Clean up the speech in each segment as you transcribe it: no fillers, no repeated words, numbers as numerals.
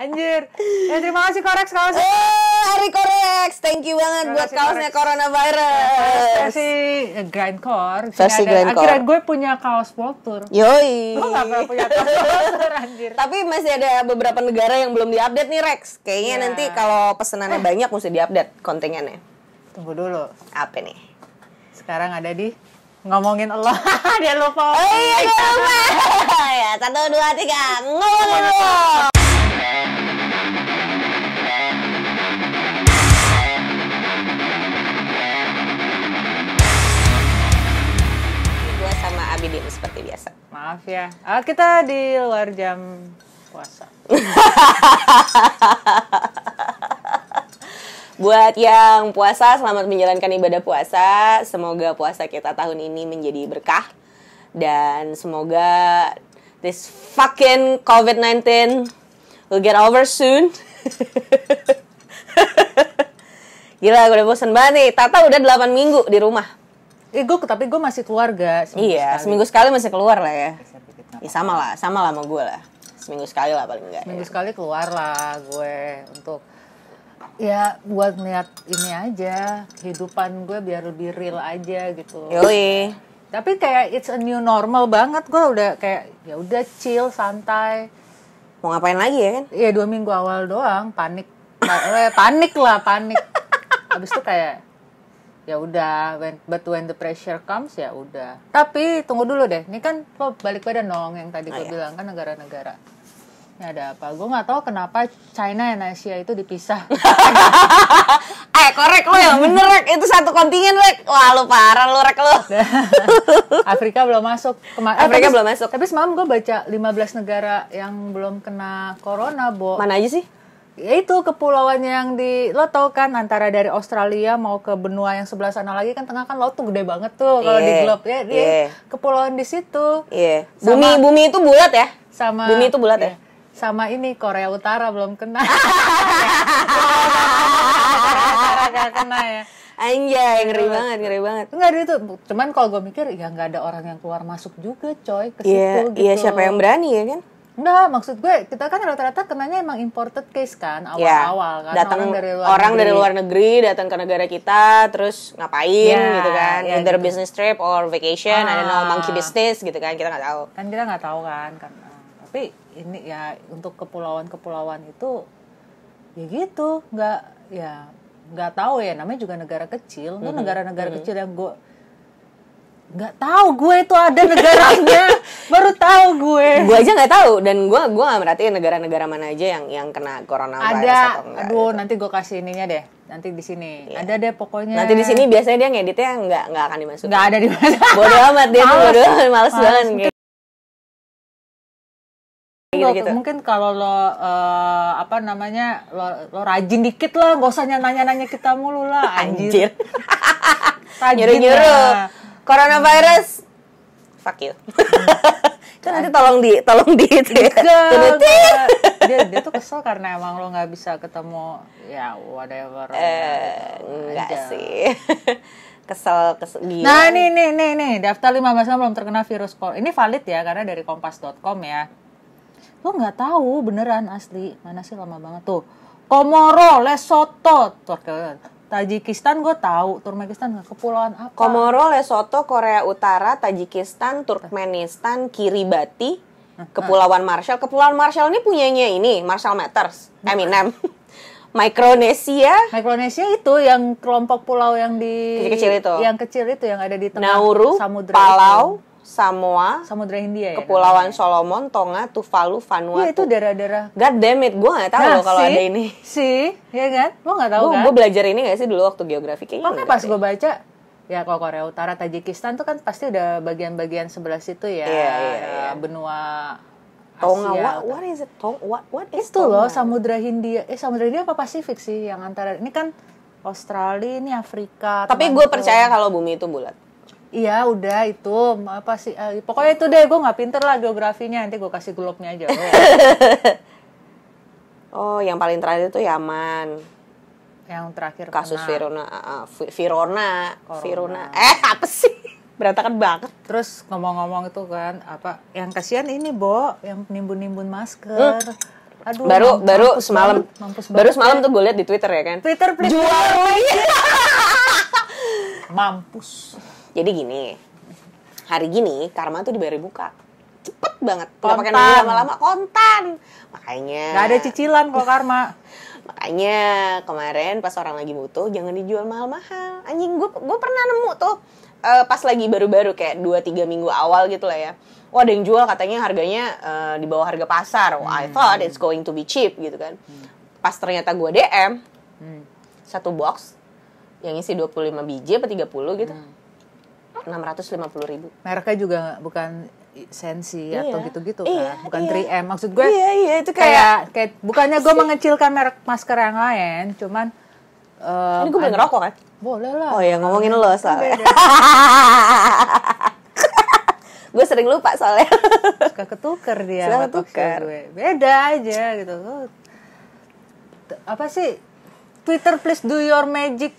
Anjir. Ya terima kasih Korex kaos. Hari Korex, thank you banget buat kaosnya Coronavirus. Versi grindcore. Versi grindcore. Akhirnya gue punya kaos World Tour. Yoi. Gue gak pernah punya kaos World Tour, anjir. Tapi masih ada beberapa negara yang belum diupdate nih Rex. Kayaknya nanti kalau pesenannya banyak mesti diupdate kontingennya. Tunggu dulu. Apa nih? Sekarang ada di ngomongin Allah. Dia lupa. Oh iya, dia lupa. Ya, 1, 2, 3. Ngomongin Allah. Gue sama Abidin seperti biasa. Maaf ya. Kita di luar jam puasa. Buat yang puasa, selamat menjalankan ibadah puasa. Semoga puasa kita tahun ini menjadi berkah. Dan semoga this fucking COVID-19 will get over soon. Gila, gue udah bosan banget nih. Tata udah 8 minggu di rumah. Tapi gue masih keluarga. Seminggu sekali masih keluar lah ya. Ya sama lah sama gue lah. Seminggu sekali lah paling enggak. Seminggu sekali keluar lah gue untuk ya buat niat ini aja, kehidupan gue biar lebih real aja gitu. Yoi. Tapi kayak it's a new normal banget, gue udah kayak ya udah chill, santai. Mau ngapain lagi ya kan? Iya 2 minggu awal doang, panik panik. Habis itu kayak ya udah, but when the pressure comes ya udah. Tapi tunggu dulu deh, ini kan lo balik badan dong yang tadi gue bilang kan negara-negara. Ini ada apa? Gue nggak tahu kenapa China dan Asia itu dipisah. Korek lo yang bener Rek, itu satu kontingen Rek. Wah lu parah lu Rek lu. Afrika belum masuk. Afrika belum masuk. Tapi semalam gue baca 15 negara yang belum kena corona, Bo. Mana aja sih? Ya itu kepulauan yang lo tau kan antara dari Australia mau ke benua yang sebelah sana lagi kan tengah kan laut tuh gede banget tuh kalau di globe ya dia kepulauan di situ. Iya. Bumi itu bulat ya? Bumi itu bulat ya? Sama ini Korea Utara belum kena. Korea kena ya. Anjay, ngeri banget. Enggak ada itu. Cuman kalau gue mikir ya nggak ada orang yang keluar masuk juga, coy, ke situ gitu. Iya, siapa yang berani ya kan? Enggak, maksud gue kita kan rata-rata kenanya emang imported case kan awal-awal kan. Datang orang dari luar negeri datang ke negara kita terus ngapain gitu kan? Either gitu. Business trip or vacation, I don't know, monkey business gitu kan, kita nggak tahu. Kan kita nggak tahu kan. Tapi ini ya untuk kepulauan-kepulauan itu ya gitu, nggak tahu ya, namanya juga negara kecil. Itu negara-negara kecil yang gue nggak tahu gue itu ada negaranya. Baru tahu gue aja nggak tahu, dan gue nggak merhatiin negara-negara mana aja yang kena coronavirus atau enggak. Aduh gitu. Nanti gue kasih ininya deh, nanti di sini ada deh pokoknya. Nanti di sini biasanya dia ngeditnya nggak akan dimasukin. Nggak ada dimasukin. Bodoh amat dia tuh, males banget gitu. Mungkin kalau lo lo rajin dikit lah, gak usah nanya kita mulu lah. Anjir. Nyuruh coronavirus, fuck you. Kan nanti tolong di itu ya. Dia tuh kesel karena emang lo nggak bisa ketemu ya whatever. Enggak sih. kesel gila. Nah nih daftar 15 orang belum terkena virus corona. Ini valid ya karena dari kompas.com ya. Lo nggak tahu beneran asli mana sih, lama banget tuh. Komoro, Lesotho, Tajikistan gue tahu, Turkmenistan nggak, kepulauan apa? Komoro, Lesotho, Korea Utara, Tajikistan, Turkmenistan, Kiribati, Kepulauan Marshall. Kepulauan Marshall ini punyanya ini Marshall Mathers, Eminem. Micronesia itu yang kelompok pulau yang di kecil itu yang ada di tengah Nauru, samudra Palau, Samoa, Samudra Hindia ya. Kepulauan Solomon, Tonga, Tuvalu, Vanuatu. Iya itu daerah-daerah. God damn it, gue nggak tahu loh kalau ada ini. Ya kan? Lo nggak tahu kan? Gue belajar ini nggak sih dulu waktu geografi kayaknya. Makanya pas gue baca, ya kalau Korea Utara, Tajikistan tuh kan pasti udah bagian-bagian sebelah situ ya. Iya. Benua Tonga, what is it? What is itu Tonga? Loh, Samudra Hindia. Samudra Hindia apa Pasifik sih? Yang antara ini kan Australia, ini Afrika. Tapi gue percaya kalau bumi itu bulat. Iya udah itu apa sih pokoknya itu deh, gue nggak pinter lah geografinya, nanti gue kasih globe-nya aja. Oh yang paling terakhir itu Yaman. Yang terakhir kasus Virona. Corona. Apa sih berantakan banget. Terus ngomong-ngomong itu kan, apa yang kasihan ini, Bo, yang nimbun-nimbun masker. Aduh, Baru semalam ya. tuh gue liat di Twitter ya kan. Twitter please. Jual Mampus. Jadi gini, hari gini Karma tuh dibayar buka. Cepet banget. Nggak pakai Kontan. nunggu lama-lama, kontan. Makanya Gak ada cicilan kok Karma. Makanya kemarin pas orang lagi butuh jangan dijual mahal-mahal. Anjing, gue pernah nemu tuh pas lagi baru-baru kayak 2-3 minggu awal gitu lah ya. Wah, ada yang jual katanya harganya di bawah harga pasar. Wah, I thought it's going to be cheap gitu kan. Pas ternyata gue DM satu box yang isi 25 biji apa 30 gitu. 650.000. Mereknya juga bukan Sensi atau gitu-gitu Iya, kan. Bukan iya. 3M. Maksud gue Iya, itu kayak bukannya gue mengecilkan merek masker yang lain, cuman ini gue boleh ngerokok kan? boleh lah. Oh ya, ngomongin lo soalnya. Gue sering lupa soalnya. Suka ketuker dia. Suka sama talk show ketuker. gue. Beda aja gitu. Apa sih? Twitter please do your magic.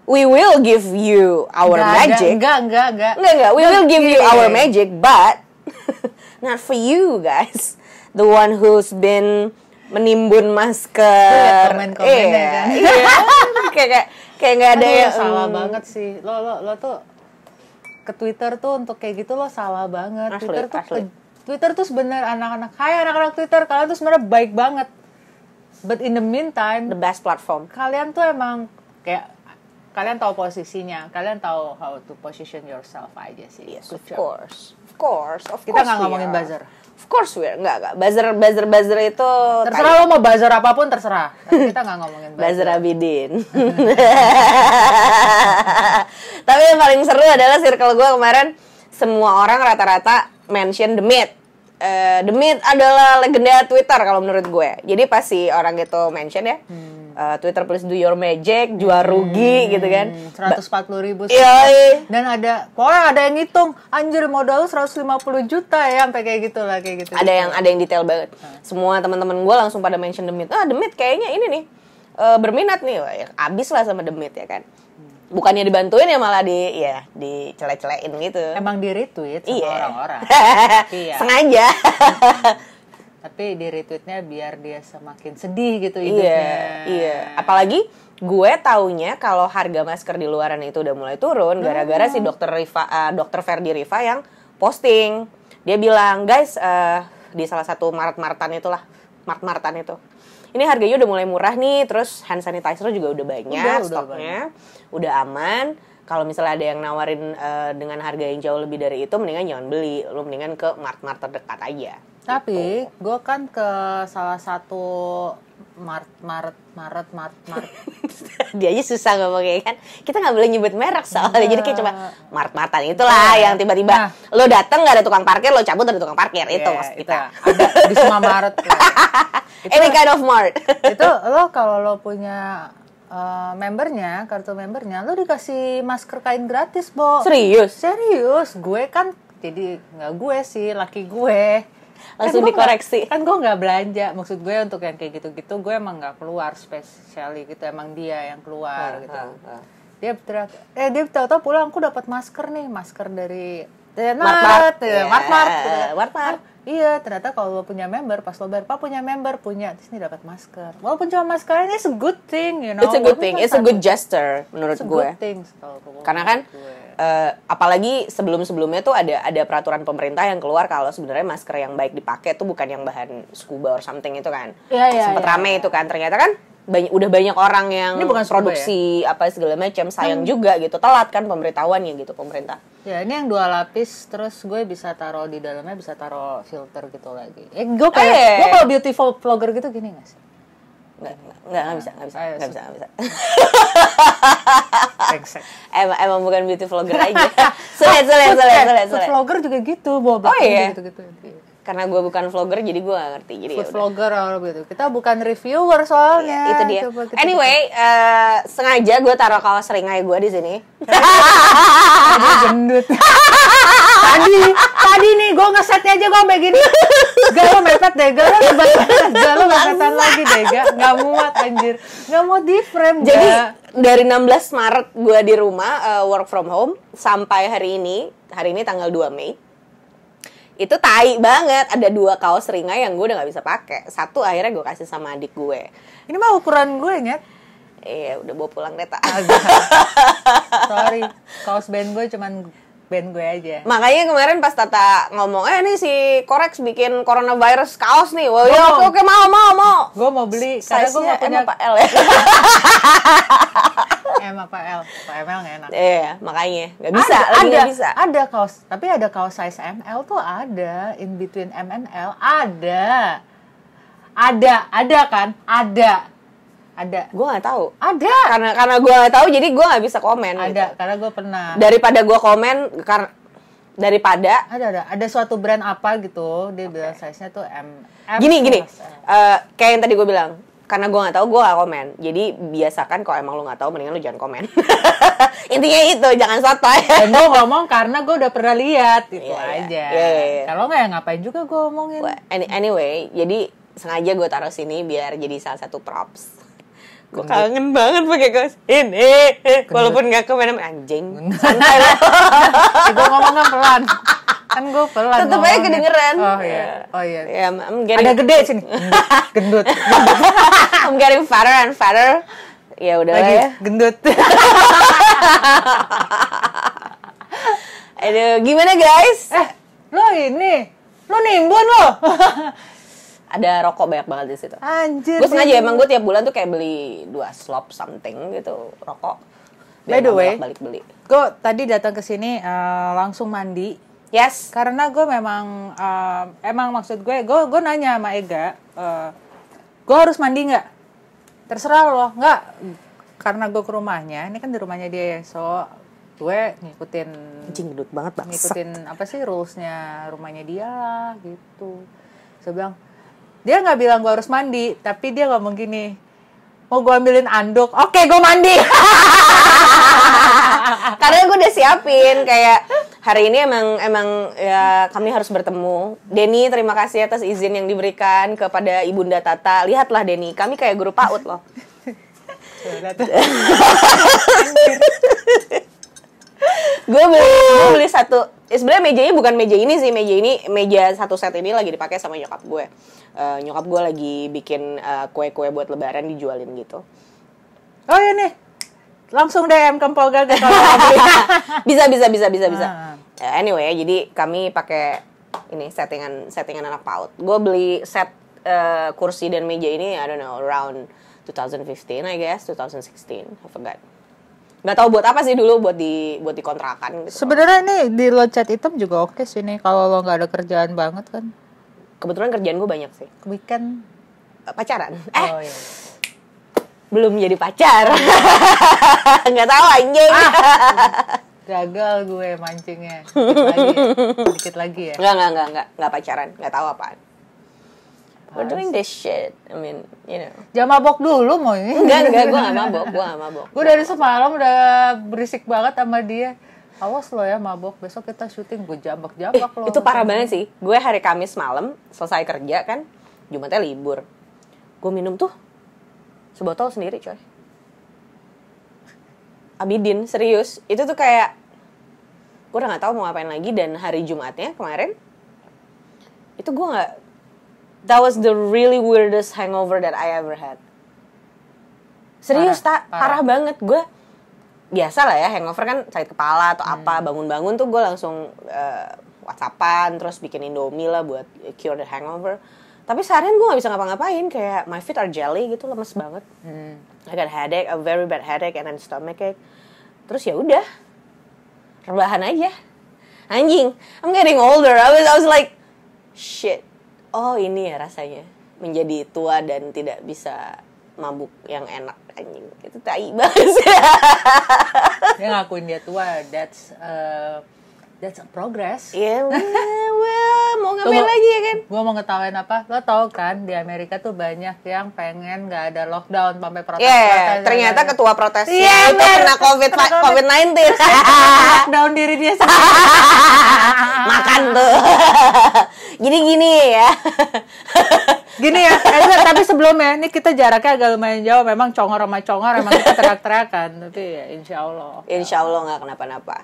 We will give you our magic. Enggak. Enggak. We will give you our magic, but not for you guys. The one who's been menimbun masker. Komen-komennya kan. Iya. kayak nggak ada yang salah banget sih. Lo tuh ke Twitter tuh untuk kayak gitu lo salah banget. Asli. Twitter tuh sebenarnya anak-anak Twitter, kalian tuh sebenarnya baik banget. But in the meantime, the best platform. kalian tuh emang kayak kalian tahu posisinya, kalian tahu how to position yourself aja sih. Yes, Good of job. course. Kita nggak ngomongin buzzer. Of course we are. Enggak. Buzzer itu Terserah lo mau buzzer apapun terserah. Tapi kita nggak ngomongin Buzzer buzzer. Abidin. Tapi yang paling seru adalah circle gue kemarin, semua orang rata-rata mention The Myth. The Myth adalah legenda Twitter kalau menurut gue. Jadi pas si orang itu mention ya, Twitter please do your magic, jual rugi gitu kan. 140.000. Iya. Dan pokoknya ada yang ngitung, anjir modal lu 150 juta ya, sampai kayak gitu lah, kayak gitu. Ada yang detail banget. Semua teman-teman gue langsung pada mention The Myth. The Myth kayaknya ini nih berminat nih. Wah, ya, abis lah sama The Myth ya kan. Bukannya dibantuin ya malah dicele-celein gitu. Emang di retweet sama orang-orang. Iya. Sengaja. Tapi di retweetnya biar dia semakin sedih gitu hidupnya. Iya. Apalagi gue taunya kalau harga masker di luaran itu udah mulai turun gara-gara si dokter Ferdi Riva yang posting. Dia bilang, guys, di salah satu Mart-Martan itulah, Mart-Martan itu. Ini harganya udah mulai murah nih, terus hand sanitizer juga udah banyak stoknya, udah aman. Kalau misalnya ada yang nawarin dengan harga yang jauh lebih dari itu, mendingan jangan beli, lu mendingan ke Mart-Mart terdekat aja. Tapi gue kan ke salah satu Mart. Dia aja susah ngomongnya kan. Kita nggak boleh nyebut merek soalnya. Jadi kayak cuma Mart-Martan itulah yang tiba-tiba lo dateng nggak ada tukang parkir, lo cabut ada tukang parkir. Itu maksud kita. Ada di semua Maret. Any kind of mart. Itu lo kalau lo punya membernya, kartu membernya, lo dikasih masker kain gratis, Bo. Serius, gue kan jadi nggak gue sih, laki gue. Langsung dikoreksi. Kan gue nggak belanja, maksud gue untuk yang kayak gitu-gitu gue emang nggak keluar spesiali gitu, emang dia yang keluar gitu. Dia teriak, dia tahu-tahu pulang aku dapat masker dari Mart. Iya, ternyata kalau lo punya member, pas lo bayar, Pak punya member, terus ini dapat masker. Walaupun cuma masker, ini it's a good thing, you know. It's a good thing, it's a good gesture menurut gue. Good thing, karena kan, apalagi sebelum-sebelumnya tuh ada peraturan pemerintah yang keluar kalau sebenarnya masker yang baik dipakai tuh bukan yang bahan scuba or something itu kan. Sempet rame itu kan, ternyata kan udah banyak orang yang produksi apa segala macam, sayang juga gitu, telat kan pemberitahuannya gitu pemerintah. Ya ini yang 2 lapis, terus gue bisa taruh di dalamnya, bisa taruh filter gitu lagi. Gue kalau beautiful vlogger gitu gini nggak sih? Nggak bisa. Emang bukan beauty vlogger aja. Sulit. Food vlogger juga gitu, bawa gitu. Karena gue bukan vlogger jadi gue gak ngerti. Jadi food vlogger atau gitu. Kita bukan reviewer soalnya. Itu dia. Coba kita Anyway, sengaja gue taruh kaos seringai gue di sini. Tadi gendut. tadi nih gue ngesetnya aja gue kayak gini. Gak lo mepet deh, gak lo mepetan lagi deh, gak muat anjir. Gak muat di frame. Jadi dari 16 Maret gue di rumah work from home sampai hari ini tanggal 2 Mei. Itu tai banget, ada 2 kaos seringai yang gue udah gak bisa pakai. Satu akhirnya gue kasih sama adik gue. Ini mah ukuran gue, Nyet. Iya, udah bawa pulang deh, Tak. Sorry, kaos band gue cuman band gue aja. Makanya kemarin pas Tata ngomong, nih si Korex bikin coronavirus kaos nih. Wah, ya oke, mau. Gue mau beli, karena gue gak punya... M apa L ya? M apa L? Pak ML gak enak. Iya, makanya. Gak bisa, Gak bisa. Ada kaos, tapi ada kaos size ML tuh ada. In between M and L, ada. Ada kan? Ada. Gue gak tahu. Ada. Karena gue gak tahu, jadi gue gak bisa komen. Ada, gitu. karena gue pernah. Daripada gue komen, daripada Ada suatu brand apa gitu, dia bilang size-nya tuh M. Gini. Kayak yang tadi gue bilang, karena gue nggak tahu, gue gak komen. Jadi biasakan kalau emang lu nggak tahu, mendingan lu jangan komen. Intinya itu, jangan sotoy. Dan gue ngomong karena gue udah pernah lihat itu aja. Yeah. Kalau nggak ya ngapain juga gue ngomongin. Anyway, jadi sengaja gue taruh sini biar jadi salah satu props. Gue kangen banget pakai kaos ini. Walaupun nggak kemana-mana, anjing. Santai lah. Gue ngomongnya pelan. Kan gue pelan. Tetep aja kedengeran. Oh iya. Yeah, ada gede sini. Gendut. I'm getting fatter and fatter. Ya udah lah ya. Gendut. Aduh, gimana guys? Lo nimbun lo. Ada rokok banyak banget di situ. Anjir. Gue sengaja emang gue tiap bulan tuh kayak beli 2 slop something gitu rokok. By the way, balik beli. Gue tadi datang ke sini langsung mandi. Yes. Karena gue memang emang maksud gue nanya sama Ega, gue harus mandi nggak? Terserah lo, nggak. Karena gue ke rumahnya, ini kan di rumahnya dia, so gue ngikutin. Anjing gedut banget bang. Ngikutin apa sih rulesnya rumahnya dia lah gitu. Saya bilang, dia nggak bilang gue harus mandi, tapi dia ngomong gini, mau gue ambilin anduk, oke gue mandi. Karena gue udah siapin kayak hari ini emang ya kami harus bertemu. Denny, terima kasih atas izin yang diberikan kepada Ibunda Tata. Lihatlah Denny, kami kayak guru PAUD loh. Gue beli satu. Sebenarnya mejanya bukan meja ini sih, meja satu set ini lagi dipakai sama nyokap gue. Nyokap gue lagi bikin kue-kue buat lebaran dijualin gitu. Oh iya nih, langsung DM ke Mpok Gaga kalau mau beli. bisa. Anyway, jadi kami pakai ini settingan anak PAUD. Gue beli set kursi dan meja ini, I don't know, around 2015 I guess, 2016, I forgot. Nggak tahu buat apa sih dulu, buat di kontrakan gitu. Sebenarnya nih di loncat hitam juga oke sih nih kalau lo nggak ada kerjaan banget kan. Kebetulan kerjaan gue banyak sih. Weekend Pacaran. Oh iya. Belum jadi pacar. Nggak tahu anjing. Gagal gue mancingnya. Dikit lagi ya. Nggak pacaran. Nggak tahu apaan. We're doing this shit. I mean, you know. Jangan mabok dulu mau ini. Enggak, gue gak mabok. Gue dari semalam udah berisik banget sama dia. Awas lo ya mabok, besok kita syuting, gue jambak-jambak lo. Itu parah banget sih. Gue hari Kamis malam selesai kerja kan, Jumatnya libur. Gue minum tuh sebotol sendiri coy. Abidin, serius. Itu tuh kayak gue udah gak tahu mau ngapain lagi. Dan hari Jumatnya kemarin itu gue gak, that was the really weirdest hangover that I ever had. Serius, parah banget. Gue biasa lah ya, hangover kan sakit kepala atau apa, bangun-bangun tuh gue langsung WhatsAppan, terus bikin Indomie lah buat cure the hangover. Tapi seharian gue gak bisa ngapa-ngapain, kayak my feet are jelly gitu, lemes banget. I got headache, a very bad headache, and then stomachache. Terus ya udah, rebahan aja. Anjing, I'm getting older. I was like, shit. Oh ini ya rasanya menjadi tua dan tidak bisa mabuk yang enak, anjing. Itu tai banget sih. Dia ngakuin dia tua, that's a progress. Iya, mau ngapain lagi ya kan? Gue mau ngetawain apa? Lo tau kan di Amerika tuh banyak yang pengen nggak ada lockdown sampai protes. Ternyata ketua protesnya itu kena COVID-19. Lockdown diri dia sendiri. Makan tuh. Gini ya. Gini ya, tapi sebelumnya ini kita jaraknya agak lumayan jauh. Memang congor sama congor, emang kita teriak-teriakan. Tapi ya insya Allah nggak kenapa-napa.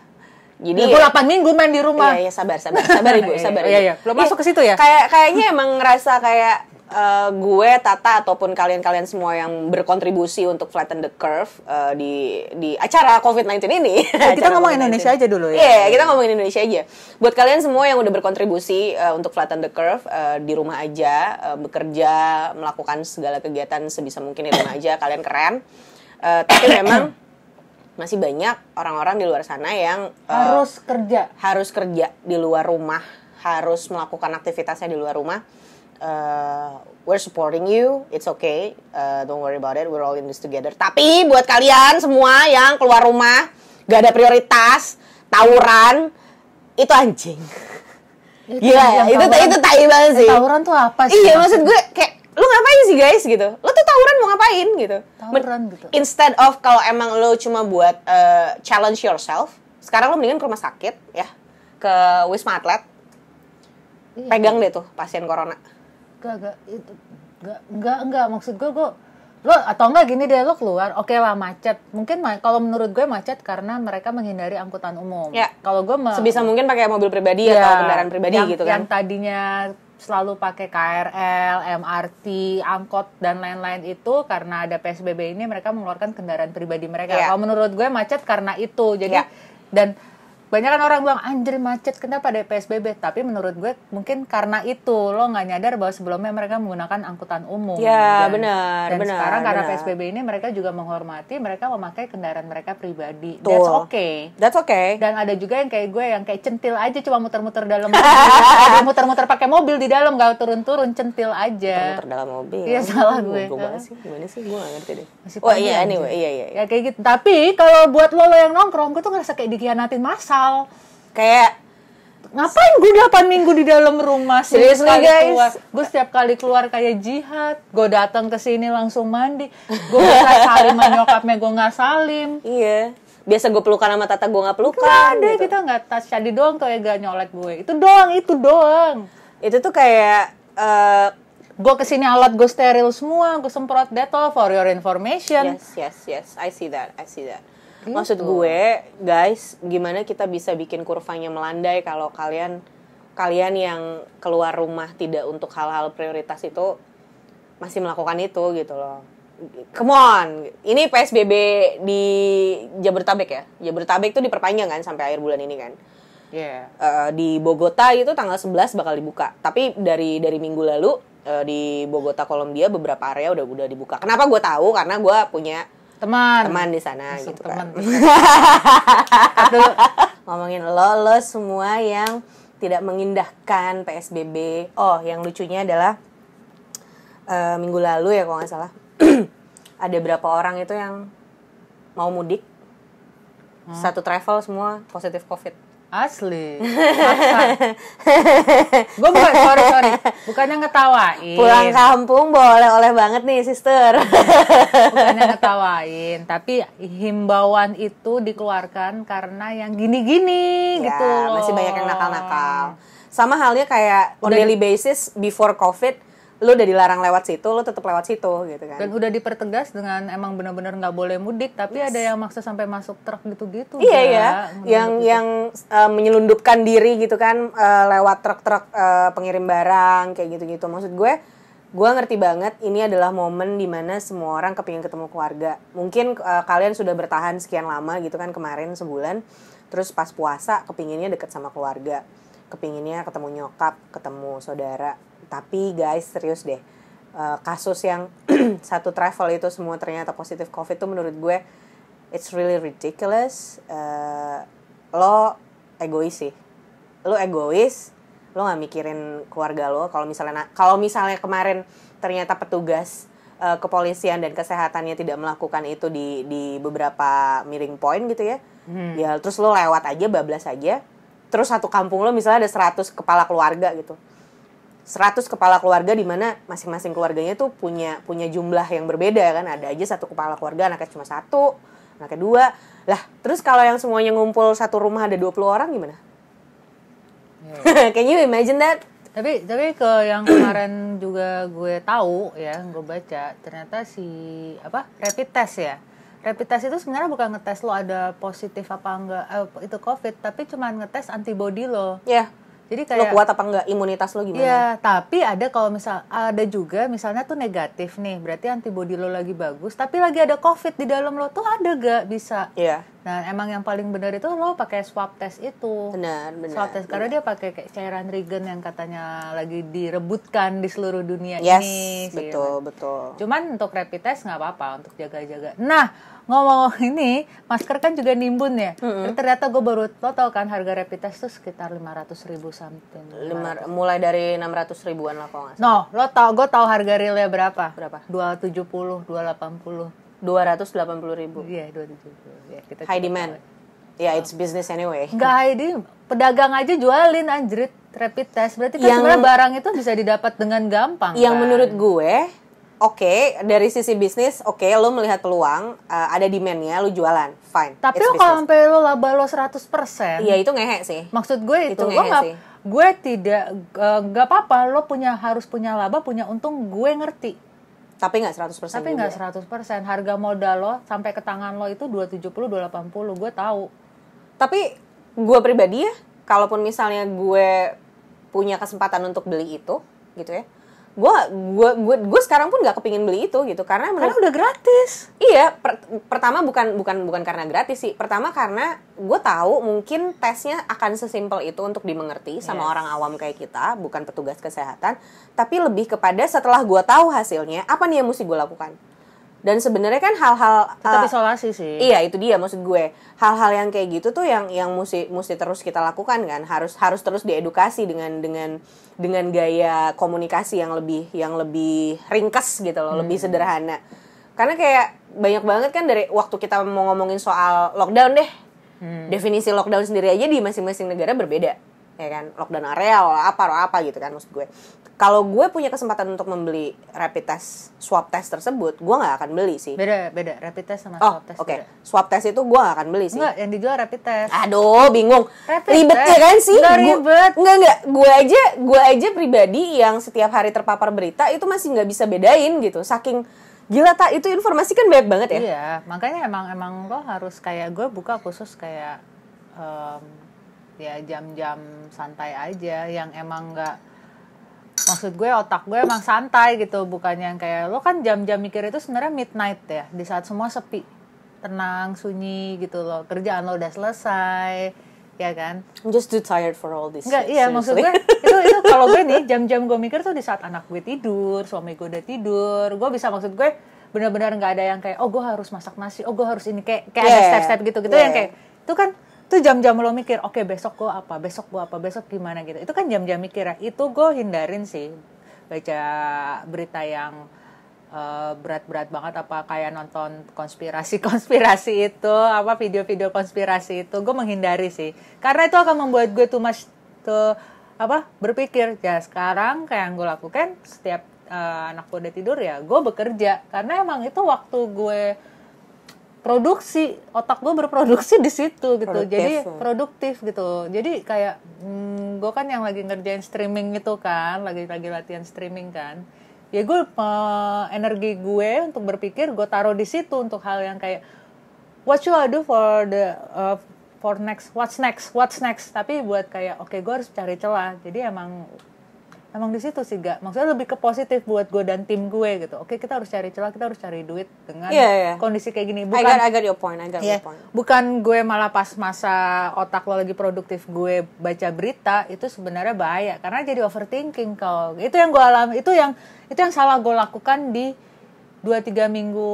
Jadi gue 8 minggu main di rumah. Iya, sabar Ibu, sabar. Iya. Belum masuk ke situ ya? Kayaknya emang ngerasa kayak gue, Tata ataupun kalian semua yang berkontribusi untuk flatten the curve di acara COVID-19 ini. Kita ngomong Indonesia aja dulu ya. Iya, kita ngomongin Indonesia aja. Buat kalian semua yang udah berkontribusi untuk flatten the curve di rumah aja, bekerja, melakukan segala kegiatan sebisa mungkin di rumah aja, kalian keren. Tapi memang masih banyak orang-orang di luar sana yang harus kerja di luar rumah, harus melakukan aktivitasnya di luar rumah. We're supporting you, it's okay, don't worry about it, we're all in this together. Tapi buat kalian semua yang keluar rumah gak ada prioritas, tawuran, itu anjing. Gila, itu tai banget sih. Tawuran tuh apa sih? Iya, maksud gue kayak lu ngapain sih guys gitu? Lu tuh tawuran mau ngapain gitu? Tawuran gitu. Instead of kalau emang lu cuma buat challenge yourself, sekarang lu mendingan ke rumah sakit ya, ke Wisma Atlet. Iya. Pegang deh tuh pasien corona. Enggak, maksud gue lo atau enggak gini deh, lo keluar, oke lah macet. Mungkin kalau menurut gue macet karena mereka menghindari angkutan umum. Ya. Kalau gue sebisa mungkin pakai mobil pribadi atau kendaraan pribadi gitu kan. Yang tadinya selalu pakai KRL, MRT, angkot dan lain-lain itu karena ada PSBB ini mereka mengeluarkan kendaraan pribadi mereka. Yeah. Kalau menurut gue macet karena itu. Jadi dan banyak kan orang bilang anjir macet kenapa ada PSBB, tapi menurut gue mungkin karena itu lo nggak nyadar bahwa sebelumnya mereka menggunakan angkutan umum. Ya benar. Dan sekarang karena PSBB ini mereka juga menghormati, mereka memakai kendaraan mereka pribadi. Tuh. That's okay. Dan ada juga yang kayak gue yang kayak centil aja cuma muter-muter dalam mobil. Muter-muter pakai mobil di dalam nggak turun-turun, centil aja. Muter dalam mobil. Iya salah gue. Gimana sih gue nggak ngerti deh. Iya. Ya kayak gitu. Tapi kalau buat lo yang nongkrong, gue tuh ngerasa kayak dikhianatin massal. Kayak ngapain gue 8 minggu di dalam rumah sih? Seriously guys, gue setiap kali keluar kayak jihad. Gue datang ke sini langsung mandi. Gue nggak salim sama nyokapnya, gue nggak salim. Iya. Biasa gue pelukan sama Tata, gue nggak pelukan. Nggak ada gitu. Kita nggak touch. Jadi doang tuh ya gak nyolek gue. Itu doang. Itu tuh kayak gue kesini alat gue steril semua. Gue semprot Dettol for your information. Yes. I see that. Gitu. Maksud gue, guys, gimana kita bisa bikin kurvanya melandai kalau kalian yang keluar rumah tidak untuk hal-hal prioritas itu masih melakukan itu gitu loh. Come on, ini PSBB di Jabodetabek ya. Jabodetabek tuh diperpanjang kan sampai akhir bulan ini kan. Iya. Di Bogota itu tanggal 11 bakal dibuka. Tapi dari minggu lalu di Bogota, Kolombia beberapa area udah dibuka. Kenapa gue tahu? Karena gue punya teman di sana gitu kan. Ngomongin lo semua yang tidak mengindahkan PSBB. Oh, yang lucunya adalah minggu lalu ya kalau nggak salah ada berapa orang itu yang mau mudik. Satu travel semua positif COVID. Asli. Gue sorry. Bukannya ngetawain. Pulang kampung boleh banget nih, sister. Bukannya ngetawain, tapi himbauan itu dikeluarkan karena yang gini-gini ya, gitu loh. Masih banyak yang nakal-nakal. Sama halnya kayak on daily basis before COVID, lu udah dilarang lewat situ, lu tetap lewat situ gitu kan. Dan udah dipertegas dengan emang benar-benar nggak boleh mudik, tapi ada yang maksa sampai masuk truk gitu-gitu. Iya. Yang menyelundupkan diri gitu kan lewat truk-truk pengirim barang kayak gitu-gitu. Maksud gue ngerti banget ini adalah momen dimana semua orang kepingin ketemu keluarga. Mungkin kalian sudah bertahan sekian lama gitu kan, kemarin sebulan, terus pas puasa kepinginnya deket sama keluarga, kepinginnya ketemu nyokap, ketemu saudara. Tapi guys, serius deh, kasus yang satu travel itu semua ternyata positif COVID tuh menurut gue it's really ridiculous. Lo egois sih, lo nggak mikirin keluarga lo. Kalau misalnya kemarin ternyata petugas kepolisian dan kesehatannya tidak melakukan itu di beberapa meeting point gitu ya, ya terus lo lewat aja, bablas aja. terus satu kampung lo misalnya ada 100 kepala keluarga gitu. 100 kepala keluarga di mana masing-masing keluarganya tuh punya jumlah yang berbeda kan. Ada aja satu kepala keluarga anaknya cuma satu, anaknya dua. Lah, terus kalau yang semuanya ngumpul satu rumah ada 20 orang gimana? Can you imagine that? Tapi ke yang kemarin juga gue tahu ya, gue baca ternyata si rapid test ya. Rapid test itu sebenarnya bukan ngetes lo ada positif apa enggak itu COVID, tapi cuma ngetes antibody lo. Ya. Jadi kayak lo kuat apa enggak, imunitas lo gimana? Iya, tapi ada kalau ada juga misalnya tuh negatif nih, berarti antibody lo lagi bagus, tapi lagi ada COVID di dalam lo tuh ada gak bisa. Iya. Nah, emang yang paling benar itu lo pakai swab test itu. Benar. Swab test karena dia pakai kayak cairan Regen yang katanya lagi direbutkan di seluruh dunia yes, ini. Betul. Cuman untuk rapid test nggak apa-apa untuk jaga-jaga. Nah, ngomong ini masker kan juga nimbun ya. Ternyata gue baru lo tau kan harga rapid test tuh sekitar 500.000 something. Mulai dari 600 ribuan lah kalau nggak No, salah. gue tau harga realnya berapa? Berapa? 270, 280. 280.000. Iya, 270. Ya, kita high demand. Ya, it's business anyway. Enggak high demand. Pedagang aja jualin anjrit rapid test. Berarti kan sebenarnya barang itu bisa didapat dengan gampang. Yang kan? menurut gue, oke, dari sisi bisnis, oke, lo melihat peluang, ada demand-nya, lo jualan, fine. Tapi lo kalau sampai lo laba lo 100%. Iya, itu ngehe sih. Maksud gue itu ngehe gue tidak nggak apa-apa lo harus punya laba, punya untung, gue ngerti. Tapi nggak 100%. Tapi nggak 100%. Harga modal lo sampai ke tangan lo itu 270, 280. Gue tahu. Tapi gue pribadi ya, kalaupun misalnya gue punya kesempatan untuk beli itu, gitu ya, gue sekarang pun nggak kepingin beli itu gitu karena udah gratis. Iya, pertama bukan karena gratis sih. Pertama karena gue tahu mungkin tesnya akan sesimpel itu untuk dimengerti sama orang awam kayak kita, bukan petugas kesehatan. Tapi lebih kepada setelah gue tahu hasilnya, apa nih yang mesti gue lakukan? Dan sebenarnya kan hal-hal tetap isolasi sih. Iya, itu dia maksud gue. Hal-hal yang kayak gitu tuh yang mesti terus kita lakukan kan. Harus terus diedukasi dengan gaya komunikasi yang lebih ringkas gitu loh, lebih sederhana. Karena kayak banyak banget kan dari waktu kita mau ngomongin soal lockdown deh. Definisi lockdown sendiri aja di masing-masing negara berbeda. Ya kan, lockdown area apa gitu kan maksud gue. Kalau gue punya kesempatan untuk membeli rapid test, swab test tersebut, gue nggak akan beli sih. Beda rapid test sama swab test. Oke. Swab test itu gue nggak akan beli sih. Enggak, yang dijual rapid test. Aduh, bingung. Ribet ya kan sih? Nggak ribet. Enggak. Gue aja pribadi yang setiap hari terpapar berita itu masih nggak bisa bedain gitu. Saking gila itu informasi kan banyak banget ya. Iya, makanya emang lo harus kayak gue buka khusus kayak ya jam-jam santai aja yang emang nggak. Maksud gue otak gue emang santai gitu, bukannya yang kayak lo kan jam-jam mikir itu sebenarnya midnight ya, di saat semua sepi, tenang, sunyi gitu loh, kerjaan lo udah selesai, ya kan? I'm just too tired for all this. Enggak, iya maksud gue itu kalau gue nih jam-jam gue mikir tuh di saat anak gue tidur, suami gue udah tidur, gue bisa maksud gue benar-benar nggak ada yang kayak oh gue harus masak nasi, oh gue harus ini kayak ada step-step gitu yang kayak itu kan. Itu jam-jam lo mikir, oke besok gue apa, besok gimana gitu. Itu kan jam-jam mikir ya. Itu gue hindarin sih. Baca berita yang berat-berat banget apa kayak nonton konspirasi itu, apa video-video konspirasi itu. Gue menghindari sih. Karena itu akan membuat gue berpikir. Ya sekarang kayak yang gue lakukan setiap anak gue udah tidur ya, gue bekerja. Karena emang itu waktu gue produksi, otak gue berproduksi di situ gitu, jadi produktif gitu. Jadi kayak gue kan yang lagi ngerjain streaming itu kan, lagi latihan streaming kan. Ya gue energi gue untuk berpikir gue taruh di situ untuk hal yang kayak what should I do for next, what's next. Tapi buat kayak oke, gue harus cari celah. Jadi emang di situ sih gak, maksudnya lebih ke positif buat gue dan tim gue gitu. Oke, kita harus cari celah, kita harus cari duit dengan kondisi kayak gini. Bukan, I got your point. Bukan gue malah pas masa otak lo lagi produktif gue baca berita, itu sebenarnya bahaya karena jadi overthinking kau. Itu yang gue alami, itu yang salah gue lakukan di 2-3 minggu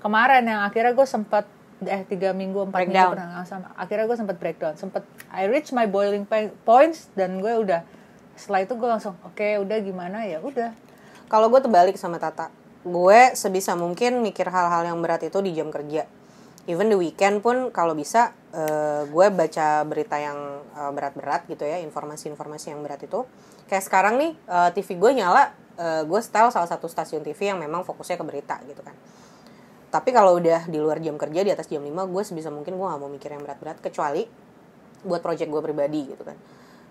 kemarin yang akhirnya gue sempat 3 minggu 4 minggu akhirnya gue sempat breakdown, I reach my boiling points dan gue udah. Setelah itu gue langsung udah gimana ya udah. Kalau gue terbalik sama Tata, gue sebisa mungkin mikir hal-hal yang berat itu di jam kerja. Even the weekend pun kalau bisa gue baca berita yang berat-berat gitu ya, informasi-informasi yang berat itu. Kayak sekarang nih TV gue nyala, gue setel salah satu stasiun TV yang memang fokusnya ke berita gitu kan. Tapi kalau udah di luar jam kerja, di atas jam 5, gue sebisa mungkin gue gak mau mikir yang berat-berat, kecuali buat project gue pribadi gitu kan.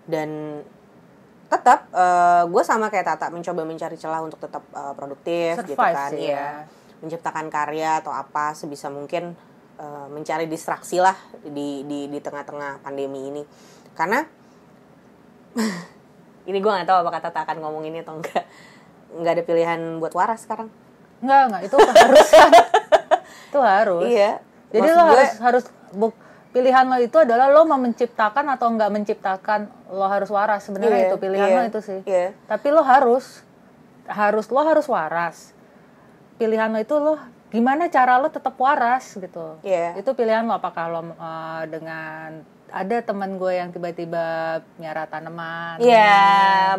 Dan tetap gue sama kayak Tata mencoba mencari celah untuk tetap produktif gitu kan. Ya. Menciptakan karya atau apa sebisa mungkin, mencari distraksi lah di tengah-tengah pandemi ini. Karena ini gue nggak tahu apakah Tata akan ngomong ini atau enggak. Nggak ada pilihan buat waras sekarang. Enggak, itu harus. Itu harus. Iya. Jadi lo harus pilihan lo itu adalah lo mau menciptakan atau enggak menciptakan, lo harus waras. Sebenarnya itu pilihan lo itu sih. Tapi lo harus waras. Pilihan lo itu lo gimana cara lo tetap waras gitu. Itu pilihan lo, apakah lo dengan ada teman gue yang tiba-tiba miara tanaman.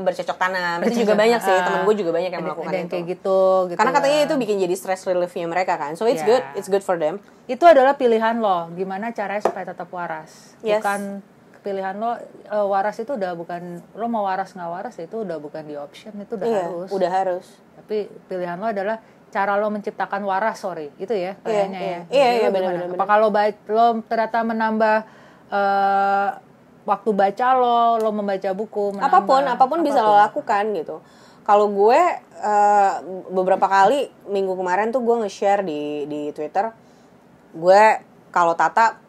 Bercocok tanam. Itu juga banyak sih, teman gue juga banyak yang melakukan itu. Kayak gitu. Karena katanya itu bikin jadi stress relief-nya mereka kan. So it's good for them. Itu adalah pilihan lo, gimana caranya supaya tetap waras. Bukan pilihan lo, waras itu udah bukan, lo mau waras nggak waras itu udah bukan di option, itu udah harus. Udah harus. Tapi pilihan lo adalah cara lo menciptakan waras, itu ya kayaknya Iya, benar-benar. Apa kalau lo ternyata menambah waktu baca lo membaca buku, apapun bisa lo lakukan gitu. Kalau gue beberapa kali minggu kemarin tuh gue nge-share di Twitter, gue kalau Tata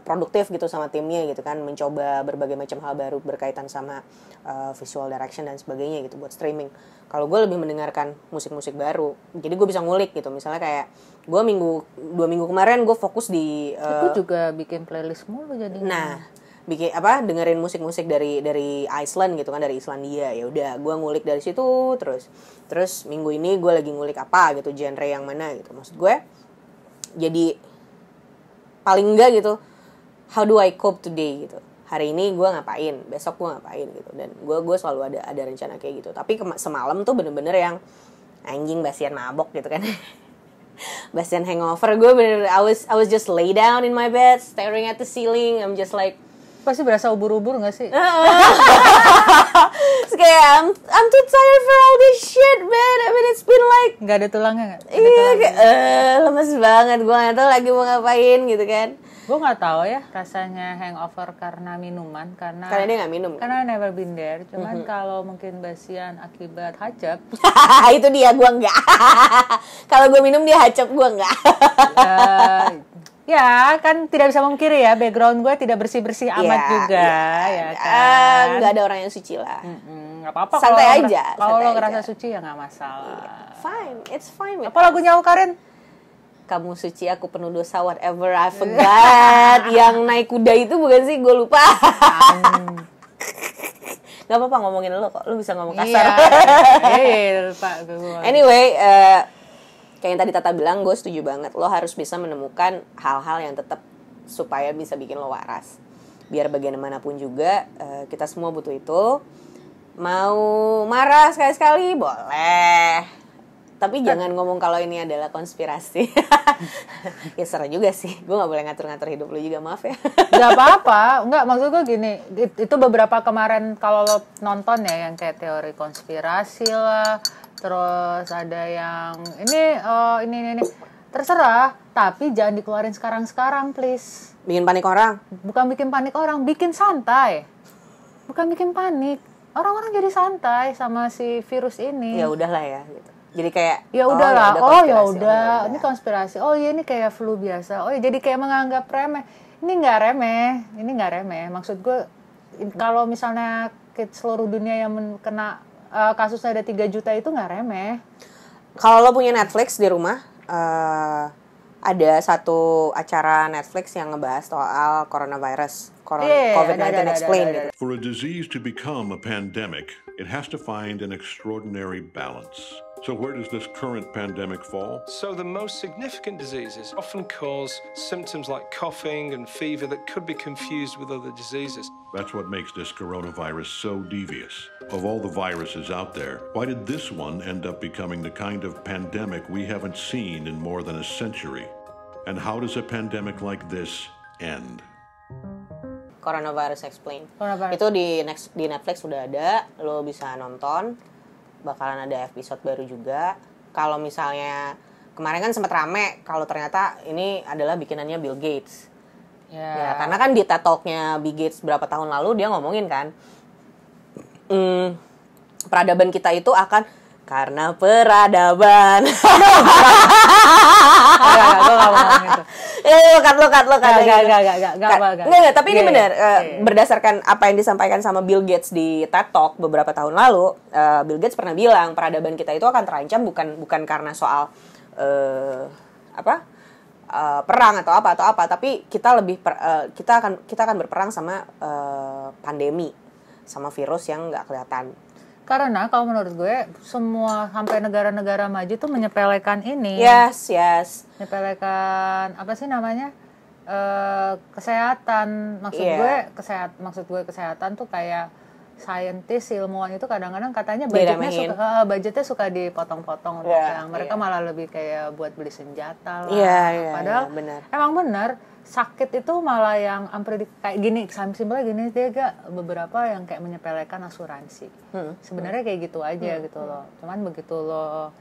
produktif gitu sama timnya gitu kan, mencoba berbagai macam hal baru berkaitan sama visual direction dan sebagainya gitu buat streaming. Kalau gue lebih mendengarkan musik-musik baru, jadi gue bisa ngulik gitu. Misalnya kayak gue 2 minggu kemarin gue fokus di aku juga bikin playlist mulu jadinya. Dengerin musik-musik dari Iceland gitu kan, dari Islandia. Ya udah gue ngulik dari situ terus minggu ini gue lagi ngulik apa gitu, genre yang mana gitu. Maksud gue jadi paling enggak gitu, how do I cope today gitu. Hari ini gue ngapain, besok gue ngapain gitu. Dan gue selalu ada rencana kayak gitu. Tapi semalam tuh bener-bener yang anjing basian mabok gitu kan. Basian hangover. Gue bener-bener I was just lay down in my bed staring at the ceiling. I'm just like, pasti berasa ubur-ubur gak sih? Kayak I'm too tired for all this shit, man. I mean it's been like gak ada tulangnya gak? Iya, kayak lemes banget. Gue gak tahu lagi mau ngapain gitu kan. Gue nggak tahu ya rasanya hangover karena minuman, karena dia nggak minum. Karena never been there. Cuman kalau mungkin basian akibat hacep. Itu dia, gue nggak. Kalau gue minum dia hacep, gue nggak. Ya kan tidak bisa memungkiri ya, background gue tidak bersih-bersih amat juga ya kan. Nggak ada orang yang suci lah. Nggak apa-apa. Santai aja. Kalau lo ngerasa suci ya nggak masalah. Fine, it's fine. Apa lagunya Karin? Kamu suci, aku penuh dosa, whatever, I forgot. Yang naik kuda itu bukan sih, gue lupa. Gak apa-apa ngomongin lo kok, lo bisa ngomong kasar. Lupa gue. Anyway, kayak yang tadi Tata bilang, gue setuju banget. Lo harus bisa menemukan hal-hal yang tetap supaya bisa bikin lo waras. Biar bagaimanapun juga, kita semua butuh itu. Mau marah sekali-sekali, boleh. Tapi jangan ngomong kalau ini adalah konspirasi. Ya serah juga sih. Gue gak boleh ngatur-ngatur hidup lu juga, maaf ya. Gak apa-apa. Enggak, maksud gue gini. Itu beberapa kemarin kalau lo nonton ya, yang kayak teori konspirasi lah. Terus ada yang ini. Terserah. Tapi jangan dikeluarin sekarang-sekarang, please. Bikin panik orang? Bukan bikin panik orang. Bikin santai. Bukan bikin panik. Orang-orang jadi santai sama si virus ini. Ya udahlah ya, gitu. Jadi kayak ya udahlah, ya udah, ini konspirasi. Oh iya, ini kayak flu biasa. Oh iya, jadi kayak menganggap remeh. Ini nggak remeh. Maksud gue, kalau misalnya seluruh dunia yang kena kasusnya ada 3 juta itu nggak remeh. Kalau lo punya Netflix di rumah, ada satu acara Netflix yang ngebahas soal coronavirus, COVID-19 Explained. Gitu. For a disease to become a pandemic, it has to find an extraordinary balance. So where does this current pandemic fall? So the most significant diseases often cause symptoms like coughing and fever that could be confused with other diseases. That's what makes this coronavirus so devious. Of all the viruses out there, why did this one end up becoming the kind of pandemic we haven't seen in more than a century? And how does a pandemic like this end? Coronavirus Explained. Coronavirus. Itu di Netflix sudah ada, lo bisa nonton. Bakalan ada episode baru juga. Kalau misalnya kemarin kan sempat rame kalau ternyata ini adalah bikinannya Bill Gates. Ya, karena kan di TED Talk-nya Bill Gates berapa tahun lalu dia ngomongin kan, peradaban kita itu akan karena peradaban. Gue gak mau ngomong itu. Enggak, tapi ini benar. Berdasarkan apa yang disampaikan sama Bill Gates di TED Talk beberapa tahun lalu, Bill Gates pernah bilang peradaban kita itu akan terancam bukan karena soal perang atau apa, tapi kita akan berperang sama pandemi, sama virus yang nggak kelihatan. Karena kalau menurut gue semua sampai negara-negara maju tuh menyepelekan ini. Yes. Menyepelekan apa sih namanya? Kesehatan. Maksud gue kesehatan tuh kayak saintis, ilmuwan itu kadang-kadang katanya budgetnya suka dipotong-potong untuk yang mereka malah lebih kayak buat beli senjata lah. Padahal benar. Emang benar sakit itu malah yang kayak gini, simpelnya gini dia gak beberapa yang kayak menyepelekan asuransi. Sebenarnya kayak gitu aja gitu loh. Cuman begitu lo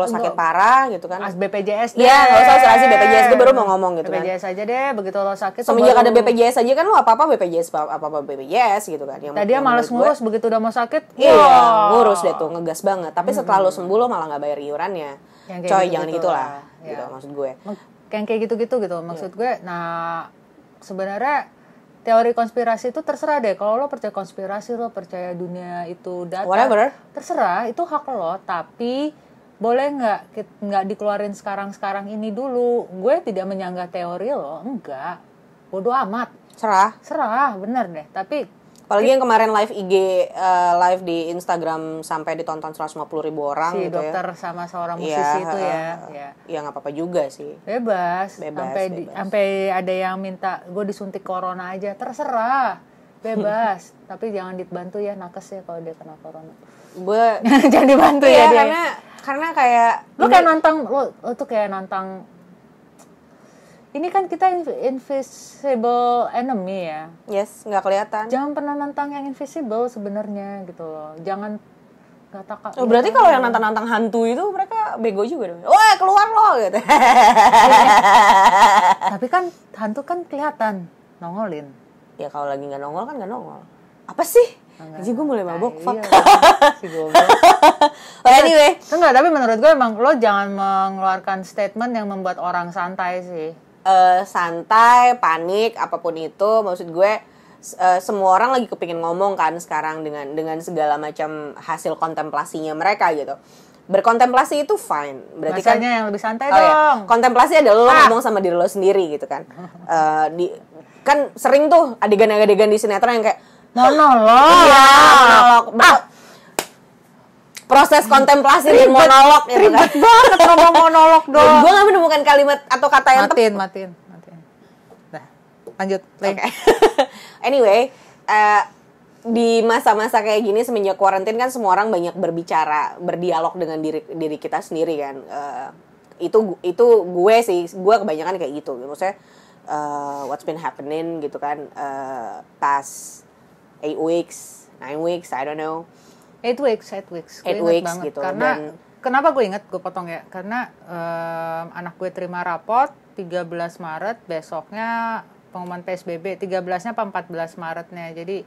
sakit parah gitu kan. BPJS deh. Iya, enggak usah asuransi BPJS, gue baru mau ngomong gitu BPJS kan. aja deh, begitu lo sakit. Semenjak ada BPJS aja kan lo apa-apa BPJS gitu kan. Tadi dia malas ngurus, begitu udah mau sakit. Iya, ngurus deh tuh, ngegas banget. Tapi setelah lo sembuh lo malah enggak bayar iurannya. Coy, jangan gitulah. Gitu maksud gue. Kayak gitu gitu maksud gue. Nah, sebenarnya teori konspirasi itu terserah deh. Kalau lo percaya konspirasi, lo percaya dunia itu data, whatever, terserah, itu hak lo. Tapi boleh nggak dikeluarin sekarang ini dulu. Gue tidak menyanggah teori lo, enggak. Bodoh amat. Serah, bener deh. Tapi apalagi yang kemarin live IG, live di Instagram sampai ditonton 150.000 orang si gitu ya. Si dokter sama seorang musisi itu ya. Ya nggak apa-apa juga sih. Bebas. Sampai ada yang minta gue disuntik corona aja, terserah. Bebas. Tapi jangan dibantu ya nakes ya kalau dia kena corona. Gue jangan dibantu ya dia. Karena kayak lo kayak lo tuh kayak nantang. Ini kan kita invisible enemy ya. Yes, nggak kelihatan. Jangan pernah nantang yang invisible sebenarnya gitu loh. Jangan kata. Berarti kalau yang nantang hantu itu mereka bego juga dong. Wah, keluar lo gitu. Tapi kan hantu kan kelihatan nongolin. Ya kalau lagi nggak nongol kan nggak nongol. Apa sih? Jadi gue mulai mabok. Fuck. Si goblok. Anyway. Enggak, tapi menurut gue emang lo jangan mengeluarkan statement yang membuat orang santai sih. Santai, panik, apapun itu, maksud gue semua orang lagi kepingin ngomong kan sekarang dengan segala macam hasil kontemplasinya mereka gitu. Berkontemplasi itu fine, berarti bahasanya kan yang lebih santai dong. Ya. Kontemplasi adalah lo ngomong sama diri lo sendiri gitu kan. Kan sering tuh adegan-adegan di sinetron yang kayak monolog. Proses kontemplasi di monolog gitu kan. Ribet banget ngomong monolog dong. Gue gak menemukan kalimat atau kata yang matiin. Nah, lanjut. Okay. Anyway, di masa-masa kayak gini semenjak quarantine kan semua orang banyak berbicara, berdialog dengan diri kita sendiri kan. Itu gue sih, gue kebanyakan kayak gitu. Maksudnya what's been happening gitu kan past 8 weeks, 9 weeks, I don't know. 8 weeks. 8 weeks banget, gitu. Karena kenapa gue inget, gue potong ya. Karena anak gue terima raport 13 Maret, besoknya pengumuman PSBB. 13-nya apa 14 Maretnya. Jadi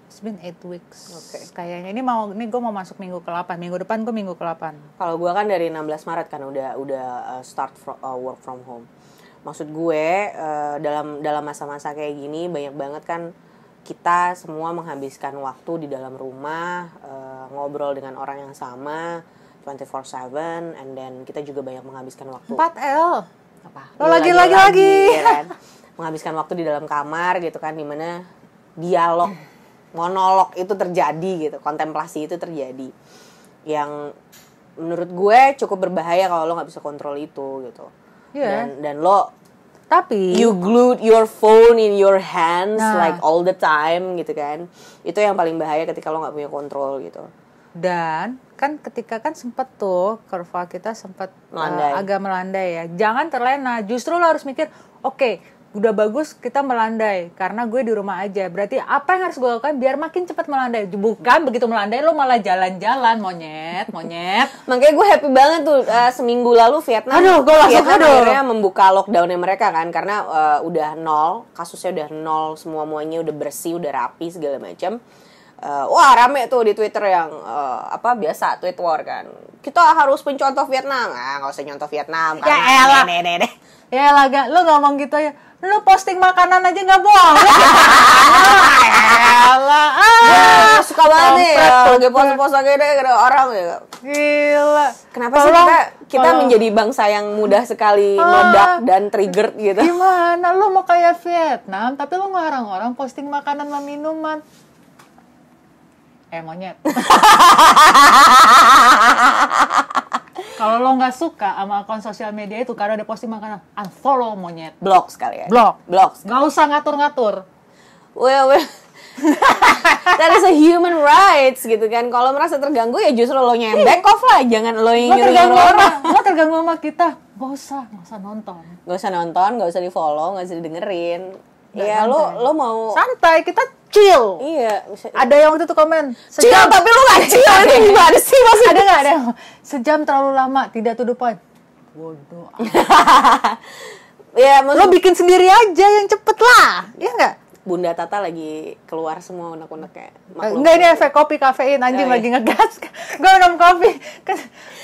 it's been 8 weeks. Okay. Kayaknya ini gue mau masuk minggu ke-8. Minggu depan gue minggu ke-8. Kalau gue kan dari 16 Maret kan udah start work from home. Maksud gue dalam masa-masa kayak gini banyak banget kan kita semua menghabiskan waktu di dalam rumah, ngobrol dengan orang yang sama 24/7, and then kita juga banyak menghabiskan waktu 4L. Apa? Lo lagi. Ya kan? Menghabiskan waktu di dalam kamar gitu kan, dimana dialog, monolog itu terjadi gitu, kontemplasi itu terjadi. Yang menurut gue cukup berbahaya kalau lo nggak bisa kontrol itu gitu. Yeah. Dan lo tapi you glued your phone in your hands like all the time gitu kan. Itu yang paling bahaya ketika lo nggak punya kontrol gitu. Dan kan ketika kan sempet tuh kurva kita sempet Melandai. agak melandai ya. Jangan terlena. Justru lo harus mikir, oke, udah bagus kita melandai karena gue di rumah aja. Berarti apa yang harus gue lakukan biar makin cepat melandai? Bukan begitu melandai lo malah jalan-jalan monyet. Makanya gue happy banget tuh seminggu lalu Vietnam. Gue langsung akhirnya membuka lockdownnya mereka kan karena udah nol, kasusnya udah nol, semuanya udah bersih, udah rapi segala macam. Wah rame tuh di Twitter yang biasa tweet war kan. Kita harus mencontoh Vietnam. Nggak usah nyontoh Vietnam. Ya elah. Ya elah, lo ngomong gitu ya. Lo posting makanan aja nggak boleh. Elah. Suka banget nih. Lagi post-post gini ada orang ya. Gila. Kenapa sih kita menjadi bangsa yang mudah sekali meledak dan trigger gitu? Gimana? Lo mau kayak Vietnam, tapi lo ngelarang orang posting makanan sama minuman. Monyet. Kalau lo nggak suka sama akun sosial media itu karena ada posting makanan, unfollow monyet. Blok sekali ya. Blok. Nggak usah ngatur-ngatur. Well, that is a human rights gitu kan. Kalau merasa terganggu ya justru lo back off lah, jangan lo yang nyuruh orang. Lo terganggu sama kita, nggak usah nonton. Nggak usah nonton, nggak usah di follow, nggak usah didengerin. Ya lo mau santai, kita chill. Iya. Ada yang waktu itu komen chill tapi lo nggak chill itu gimana sih maksudnya? Ada nggak ada? Sejam terlalu lama, tidak to the point. Bodoh. Ya, lo bikin sendiri aja yang cepet lah, iya nggak? Bunda Tata lagi keluar semua unek-uneknya. Enggak, ini efek kopi kafein, anjing lagi ngegas. Gue minum kopi. Kan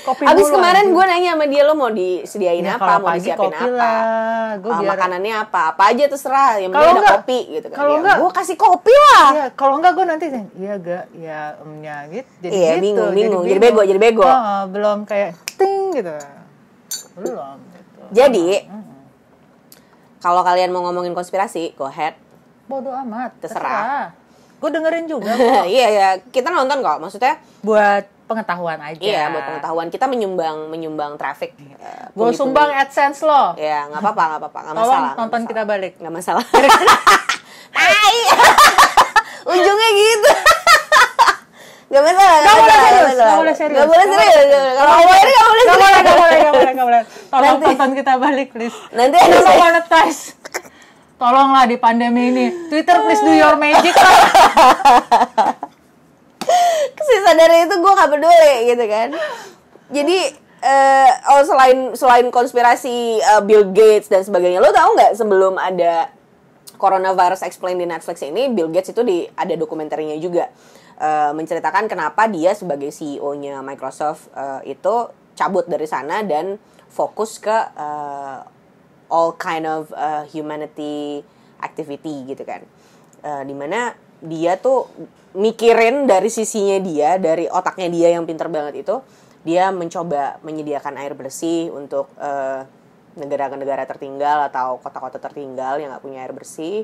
kopi abis dulu, kemarin anjing. gue nanya sama dia, lo mau disediain Ya, apa, mau disiapin apa. Biar... makanannya apa aja terserah, yang penting ada kopi gitu kan. Kalau enggak, gue kasih kopi lah. Ya, kalau enggak gue nanti iya gak, ya gitu. Jadi iya, gitu. bingung. Jadi bego. Belum kayak ting gitu. Belum gitu. Jadi, kalau kalian mau ngomongin konspirasi, go ahead. Bodoh amat, terserah. Gue dengerin juga kok. Iya, kita nonton kok. Maksudnya buat pengetahuan aja. Iya, buat pengetahuan. Kita menyumbang traffic. Gue sumbang AdSense lo. Iya, nggak apa-apa, nggak masalah. Tolong nonton kita balik. Nggak masalah. Ujungnya gitu. Gak masalah. Gak boleh serius. Tolong tonton kita balik, please. Nanti ada monetize. Tolonglah di pandemi ini. Twitter, please do your magic lah. Sisa dari itu gue gak peduli gitu kan. Jadi selain konspirasi Bill Gates dan sebagainya, lo tau nggak sebelum ada Coronavirus Explained di Netflix ini, Bill Gates itu ada dokumenterinya juga menceritakan kenapa dia sebagai CEO-nya Microsoft itu cabut dari sana dan fokus ke all kind of humanity activity gitu kan, dimana dia tuh mikirin dari sisinya dia, dari otaknya dia yang pinter banget itu, dia mencoba menyediakan air bersih untuk negara-negara tertinggal atau kota-kota tertinggal yang nggak punya air bersih,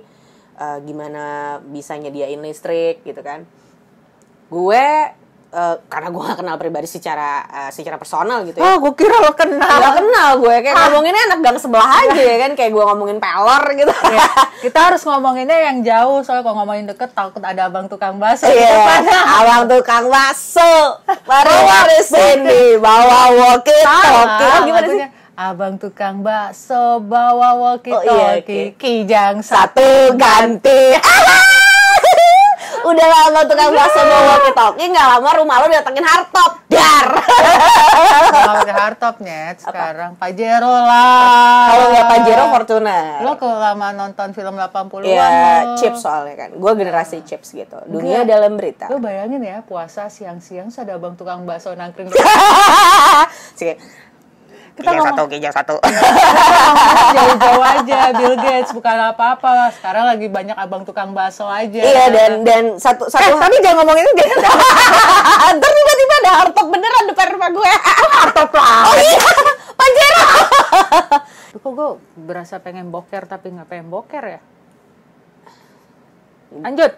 gimana bisa nyediain listrik gitu kan. Gue karena gue gak kenal pribadi secara personal gitu ya. Gue kira lo kenal. Gak kenal gue, kayak ngomonginnya anak gang sebelah aja ya kan, kayak gue ngomongin pelor gitu. Ya, kita harus ngomonginnya yang jauh, soalnya kalau ngomongin deket takut ada abang tukang bakso. Abang tukang bakso, mari sini bawa walkie-talkie. Gimana sih? Abang tukang bakso bawa walkie-talkie, kijang satu ganti. Udah lama tukang bakso bawa walkie-talkie, nggak lama rumah lo datengin hardtop, dar. Kalau udah hardtop net sekarang Pajero lah. Kalau nggak Pajero Fortuner. Lo kelamaan nonton film 80-an. Iya, chips soalnya kan. Gue generasi chips gitu. Dunia dalam berita. Lo bayangin ya, puasa siang-siang ada abang tukang bakso nangkring. Kita kijang satu. Jauh-jauh aja, Bill Gates bukan apa-apa. Sekarang lagi banyak abang tukang bakso aja. Iya, dan satu tapi jangan ngomongin itu. Ntar tiba-tiba ada hardtop beneran depan rumah gue. Hardtop lah. Oh iya, Pajero. Kok gue berasa pengen boker tapi nggak pengen boker ya? Lanjut.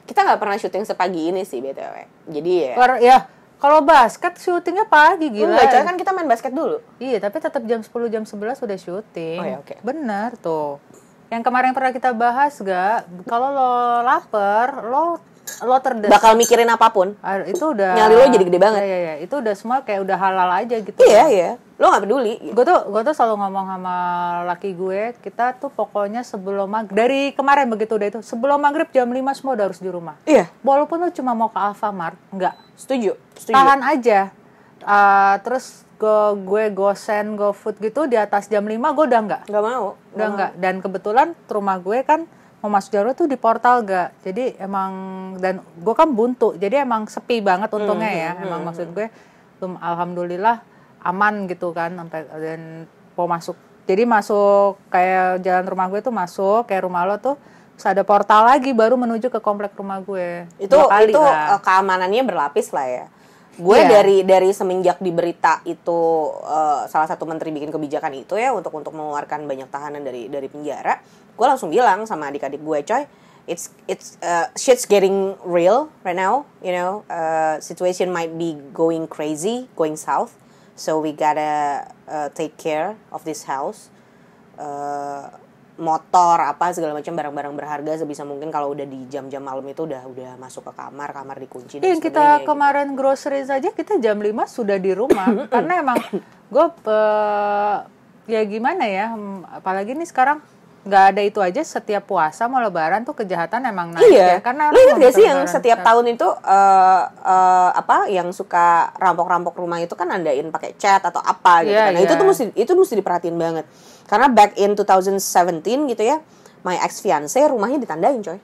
Kita nggak pernah syuting sepagi ini sih BTW. Jadi ya. Kalau basket syutingnya pagi, gila. Enggak, kan kita main basket dulu. Iya, tapi tetap jam 10, jam 11 udah syuting. Oh ya, oke. Benar tuh. Yang kemarin pernah kita bahas gak, kalau lo lapar, lo lo terdes. bakal mikirin apapun. Itu udah Nyali lo jadi gede banget. Iya. Itu udah semua kayak udah halal aja gitu. Iya. Lo nggak peduli. Gue tuh selalu ngomong sama laki gue, kita tuh pokoknya sebelum maghrib, dari kemarin begitu udah itu, sebelum maghrib jam 5 semua udah harus di rumah. Iya. Walaupun lo cuma mau ke Alfamart, enggak. Setuju. Tahan aja. Terus gue gosen, go food gitu di atas jam 5 gue udah enggak. Nggak mau. Udah enggak. Dan kebetulan rumah gue kan mau masuk jalur tuh di portal gak. Jadi emang, dan gue kan buntu. Jadi emang sepi banget untungnya ya. Emang maksud gue, alhamdulillah aman gitu kan. Sampai dan mau masuk. Jadi masuk kayak jalan rumah gue tuh masuk, kayak rumah lo tuh. Terus ada portal lagi baru menuju ke komplek rumah gue. Itu keamanannya berlapis lah ya. Gue dari semenjak di berita itu salah satu menteri bikin kebijakan itu ya untuk mengeluarkan banyak tahanan dari penjara, gue langsung bilang sama adik-adik gue, coy, it's shit's getting real right now, you know, situation might be going crazy, going south, so we gotta take care of this house. Motor apa segala macam barang-barang berharga sebisa mungkin kalau udah di jam-jam malam itu udah masuk ke kamar dikunci dan sebagainya. Kita kemarin grocery saja kita jam 5 sudah di rumah karena emang gue ya gimana ya, apalagi nih sekarang nggak ada itu aja, setiap puasa mau lebaran tuh kejahatan emang naik ya, karena lo ingat gak sih yang setiap tahun itu yang suka rampok-rampok rumah itu kan nandain pakai cat atau apa gitu kan. Nah, itu mesti diperhatiin banget. Karena back in 2017 gitu ya, my ex fiance rumahnya ditandain, coy.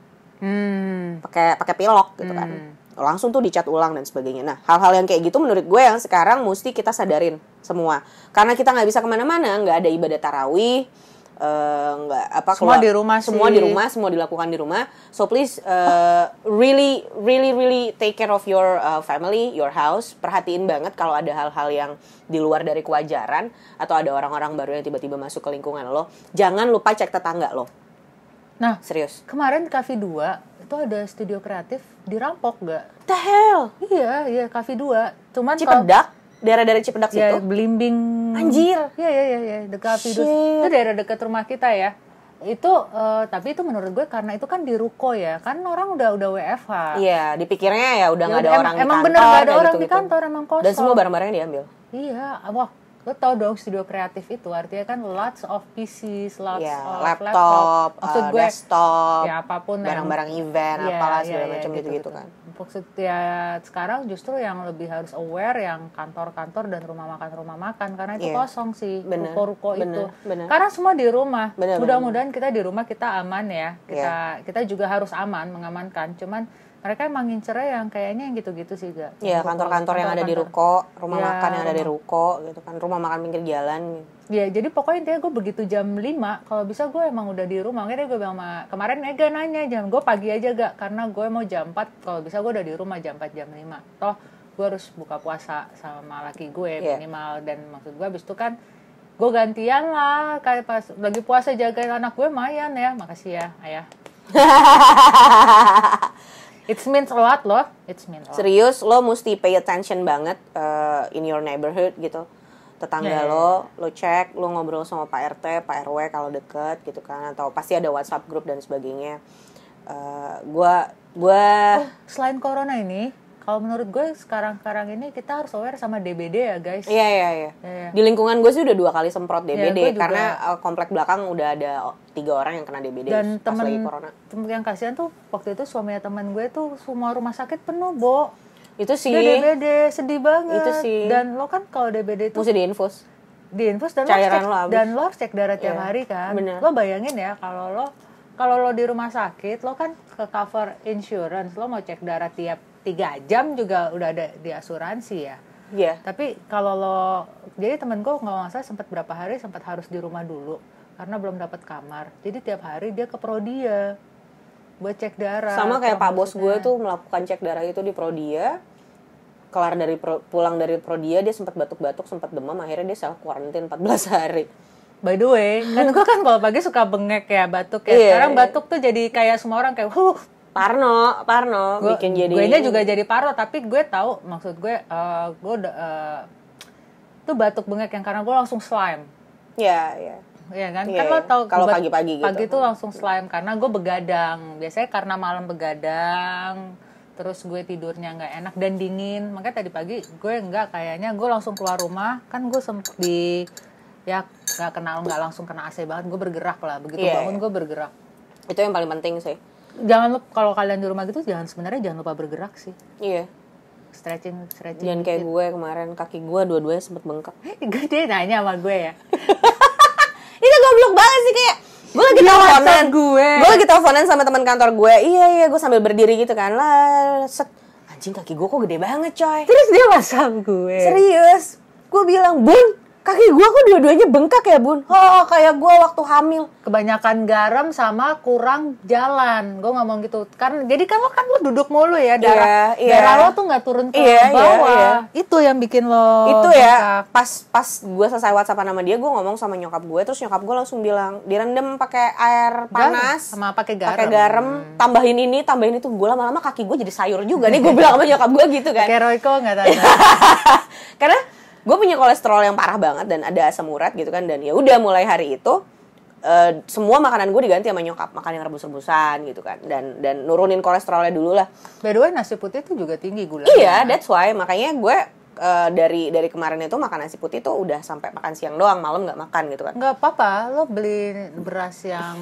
Pakai pilok gitu kan. Langsung tuh dicat ulang dan sebagainya. Nah, hal-hal yang kayak gitu menurut gue yang sekarang mesti kita sadarin semua. Karena kita nggak bisa kemana-mana, nggak ada ibadah tarawih, semua di rumah sih. Semua dilakukan di rumah. So please really take care of your family, your house. Perhatiin banget kalau ada hal-hal yang di luar dari kewajaran atau ada orang-orang baru yang tiba-tiba masuk ke lingkungan lo. Jangan lupa cek tetangga lo. Nah, serius. Kemarin Cafe 2 itu ada studio kreatif dirampok gak? The hell? Iya, Cafe 2. Cuman Cipedak? Daerah-daerah Cipedak situ? Ya, Belimbing. Anjir. Iya. Dekat itu daerah dekat rumah kita ya. Itu tapi itu menurut gue karena itu kan di ruko ya. Kan orang udah WFH. Iya, dipikirnya ya udah enggak ada orang di kantor. Emang bener enggak ada orang di kantor, emang kosong. Dan semua barang-barangnya diambil. Iya, wah. Lo tau dong studio kreatif itu artinya kan lots of PCs, lots of laptop, maksud gue desktop, ya apapun barang-barang event, apalah segala macam gitu kan. Maksud ya sekarang justru yang lebih harus aware yang kantor-kantor dan rumah makan karena itu kosong sih ruko-ruko itu. Karena semua di rumah. Mudah-mudahan kita di rumah kita aman ya. Kita juga harus aman mengamankan. Cuman mereka emang ngincernya yang kayaknya yang gitu-gitu sih gak? Iya, kantor-kantor yang ada di ruko, rumah makan yang ada di ruko gitu kan, rumah makan pinggir jalan. Iya, jadi pokoknya intinya gue begitu jam 5, kalau bisa gue emang udah di rumah. Makanya gue bilang sama, kemarin Ega nanya jam, gue pagi aja gak? Karena gue mau jam 4, kalau bisa gue udah di rumah jam 4, jam 5. Toh gue harus buka puasa sama laki gue minimal, dan maksud gue abis itu kan gue gantian lah, kayak pas lagi puasa jagain anak gue lumayan ya, makasih ya ayah. It means a lot loh. Serius, lo mesti pay attention banget in your neighborhood gitu. Tetangga lo cek, lo ngobrol sama Pak RT, Pak RW kalau deket gitu kan, atau pasti ada WhatsApp group dan sebagainya. Selain corona ini, kalau menurut gue sekarang ini kita harus aware sama DBD ya guys. Iya. Di lingkungan gue sih udah 2 kali semprot DBD karena komplek belakang udah ada 3 orang yang kena DBD dan pas lagi corona. Temen yang kasihan tuh waktu itu suaminya teman gue tuh semua rumah sakit penuh, Bo. Itu sih. Dia DBD sedih banget. Itu sih. Dan lo kan kalau DBD itu mesti diinfus dan lo harus cek darah tiap hari kan. Bener. Lo bayangin ya kalau lo di rumah sakit lo kan ke cover insurance, lo mau cek darah tiap 3 jam juga udah ada di asuransi ya. Iya. Tapi kalau lo, jadi temen gue nggak salah sempat berapa hari sempat harus di rumah dulu karena belum dapat kamar. Jadi tiap hari dia ke Prodia buat cek darah. Sama kayak Pak Bos gue tuh melakukan cek darah itu di Prodia. Kelar pulang dari Prodia dia sempat batuk-batuk, sempat demam, akhirnya dia self quarantine 14 hari. By the way, kan gue kan kalau pagi suka bengek ya, batuk ya. Sekarang batuk tuh jadi kayak semua orang kayak Parno bikin jadi. Gue juga jadi parno, tapi gue tahu maksud gue tuh batuk bengek yang karena gue langsung slime. Iya kan? Kan lo tau kalau pagi-pagi gitu. Pagi tuh langsung slime karena gue begadang. Biasanya karena malam begadang, terus gue tidurnya nggak enak dan dingin. Makanya tadi pagi gue kayaknya gue langsung keluar rumah, kan gue sempet ya nggak langsung kena AC banget, gue bergerak lah, begitu bangun gue bergerak. Itu yang paling penting sih. Jangan lupa kalau kalian di rumah gitu jangan lupa bergerak sih. Iya. Stretching. Jangan kayak gue kemarin, kaki gue dua-duanya sempet bengkak. Dia nanya sama gue ya. Itu goblok banget sih, kayak gue lagi teleponan sama teman kantor gue. Iya gue sambil berdiri gitu kan lah, set, anjing kaki gue kok gede banget coy. Terus dia WhatsApp gue. Serius, gue bilang, Bun, kaki gue kok dua-duanya bengkak ya Bun? Oh kayak gue waktu hamil. Kebanyakan garam sama kurang jalan. Gue ngomong gitu kan. Jadi kan lo duduk mulu ya, darah lo tuh nggak turun ke bawah. Itu yang bikin lo itu bengkak. Ya pas gue selesai WhatsApp sama dia, gue ngomong sama nyokap gue, terus nyokap gue langsung bilang direndam pakai air panas sama pakai garam, tambahin itu. Gue lama-lama kaki gue jadi sayur juga nih, gue bilang sama nyokap gue gitu kan. Kayak Royko nggak tahu. Karena gue punya kolesterol yang parah banget dan ada asam urat gitu kan, dan ya udah mulai hari itu semua makanan gue diganti sama nyokap, makan yang rebus-rebusan gitu kan, dan nurunin kolesterolnya dulu lah. By the way, nasi putih itu juga tinggi gula. Iya, that's why makanya gue dari kemarin itu makan nasi putih tuh udah sampai makan siang doang, malam nggak makan gitu kan. Nggak apa-apa, lo beli beras yang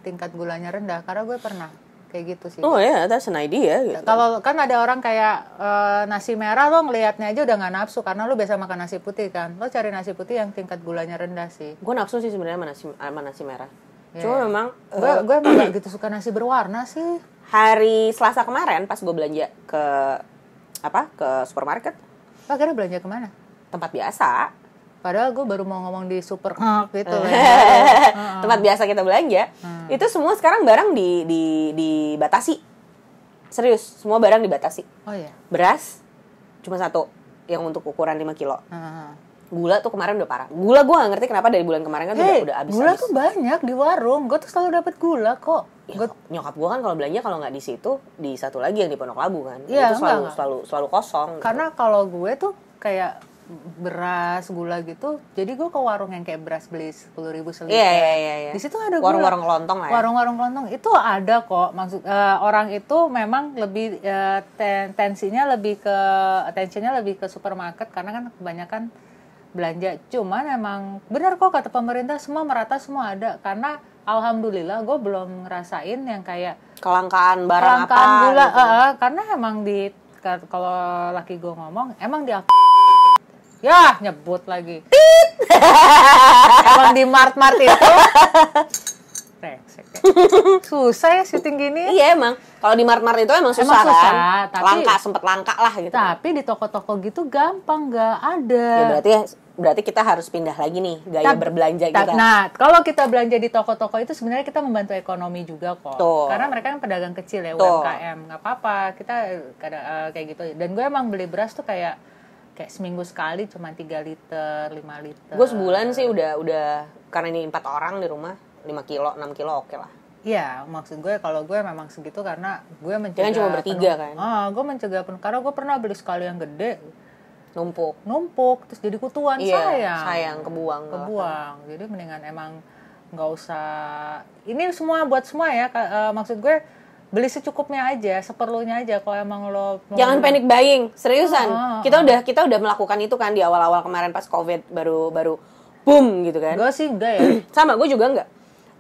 tingkat gulanya rendah, karena gue pernah kayak gitu sih. Oh ya, that's an idea gitu. Kalau kan ada orang kayak nasi merah, lo ngelihatnya aja udah nggak nafsu karena lo biasa makan nasi putih kan. Lo cari nasi putih yang tingkat gulanya rendah sih. Gue nafsu sih sebenarnya sama nasi merah. Cuma memang gue emang gak gitu suka nasi berwarna sih. Hari Selasa kemarin pas gue belanja ke supermarket. Lo akhirnya belanja kemana? Tempat biasa. Padahal gue baru mau ngomong di super gitu. Tempat biasa kita belanja. Itu semua sekarang barang dibatasi. Serius, semua barang dibatasi. Oh iya. Beras cuma satu yang untuk ukuran 5 kilo. Gula tuh kemarin udah parah. Gula gue gak ngerti kenapa dari bulan kemarin kan udah habis. Gula tuh banyak di warung. Gue tuh selalu dapet gula kok. Ya, nyokap gue kan kalau belanja kalau nggak di situ, di satu lagi yang di Pondok Labu kan. Ya, itu selalu kosong. Karena gitu. Kalau gue tuh kayak beras, gula gitu. Jadi gue ke warung yang kayak beras beli 10.000 seliter. Iya. Di situ ada gula. Warung-warung kelontong lah ya. Warung-warung kelontong itu ada kok. Maksud orang itu memang lebih attentionnya lebih ke supermarket karena kan kebanyakan belanja. Cuman emang benar kok kata pemerintah semua merata, semua ada. Karena alhamdulillah gue belum ngerasain yang kayak kelangkaan barang gula. Gitu. Karena emang kalau laki gue ngomong emang di ya nyebut lagi. Emang di mart itu susah ya syuting gini. Iya emang. Kalau di mart itu emang susah kan. Tapi, sempet langka lah gitu. Tapi di toko-toko gitu gampang, nggak ada. Ya berarti kita harus pindah lagi nih gaya berbelanja kita. Nah, kalau kita belanja di toko-toko itu sebenarnya kita membantu ekonomi juga kok. Karena mereka kan pedagang kecil ya, UMKM. Nggak apa-apa, kita kayak gitu. Dan gue emang beli beras tuh kayak seminggu sekali cuma 3 liter, 5 liter. Gue sebulan sih udah karena ini 4 orang di rumah, 5 kilo, 6 kilo oke lah. Iya, maksud gue kalau gue memang segitu karena gue mencegah. Jangan cuma bertiga kan? Gue mencegah penuh. Karena gue pernah beli sekali yang gede. Numpuk, terus jadi kutuan. Sayang, kebuang. Jadi mendingan emang nggak usah. Ini semua buat semua ya. Maksud gue beli secukupnya aja, seperlunya aja. Kalau emang lo jangan panic buying, seriusan. Kita udah melakukan itu kan di awal-awal kemarin pas COVID baru boom gitu kan. Gue sih enggak ya. Sama, gue juga enggak.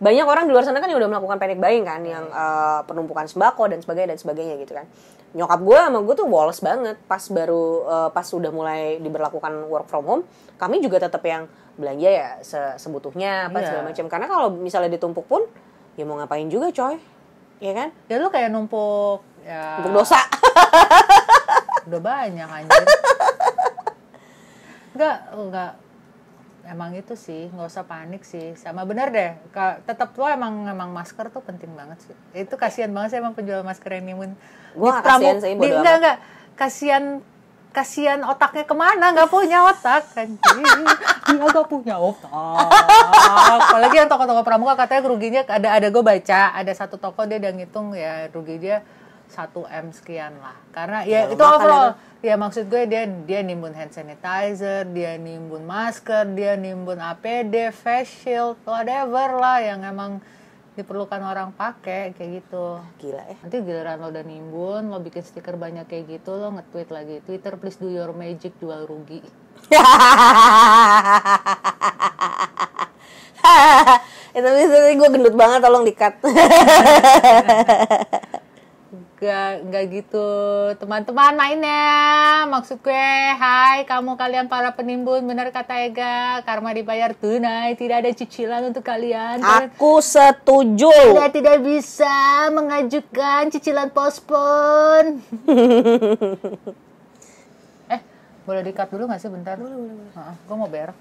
Banyak orang di luar sana kan yang udah melakukan panic buying kan, yang penumpukan sembako dan sebagainya gitu kan. Nyokap gue sama gue tuh woles banget pas udah mulai diberlakukan work from home. Kami juga tetap yang belanja ya sebutuhnya segala macam. Karena kalau misalnya ditumpuk pun ya mau ngapain juga coy. Iya kan? Ya lu kayak numpuk dosa. Udah banyak anjir. Enggak. Emang itu sih, nggak usah panik sih. Sama bener deh. Tetap lo emang masker tuh penting banget sih. Itu kasihan banget sih emang penjual masker yang nimun. Gua kasihan sih bodo amat. Enggak. Kasihan otaknya kemana? Nggak punya otak kan. Dia nggak punya otak. Apalagi yang toko-toko pramuka katanya ruginya ada gue baca ada satu toko dia udah ngitung ya rugi dia 1M sekian lah. Karena ya itu overall. Ya maksud gue dia nimbun hand sanitizer, dia nimbun masker, dia nimbun APD, face shield, whatever lah yang emang diperlukan orang pakai kayak gitu. Gila ya. Nanti giliran lo udah nimbun, lo bikin stiker banyak kayak gitu, lo nge-tweet lagi, Twitter please do your magic, jual rugi. Tapi gue gendut banget, tolong di-cut. Gak gitu teman-teman mainnya. Maksud gue, hai kalian para penimbun, benar kata Ega, karma dibayar tunai, tidak ada cicilan untuk kalian. Aku setuju. Anda tidak bisa mengajukan cicilan postpone. Boleh di-cut dulu gak sih bentar? Boleh. Gue mau berak.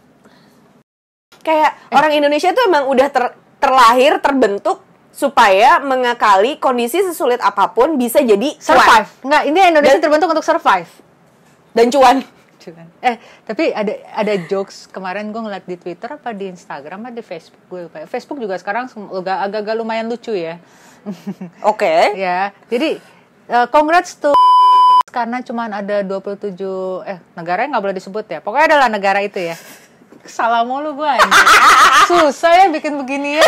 Kayak orang Indonesia tuh emang udah terlahir, terbentuk supaya mengakali kondisi sesulit apapun bisa jadi Survive. Enggak, ini Indonesia terbentuk untuk survive. Dan cuan. Tapi ada jokes kemarin gue ngeliat di Twitter apa di Instagram apa di Facebook gue lupa. Facebook juga sekarang agak-agak lumayan lucu ya. Oke. Ya, jadi congrats to karena cuman ada 27 negara yang nggak boleh disebut ya. Pokoknya adalah negara itu ya. Salah mulu gue. Susah ya bikin beginian.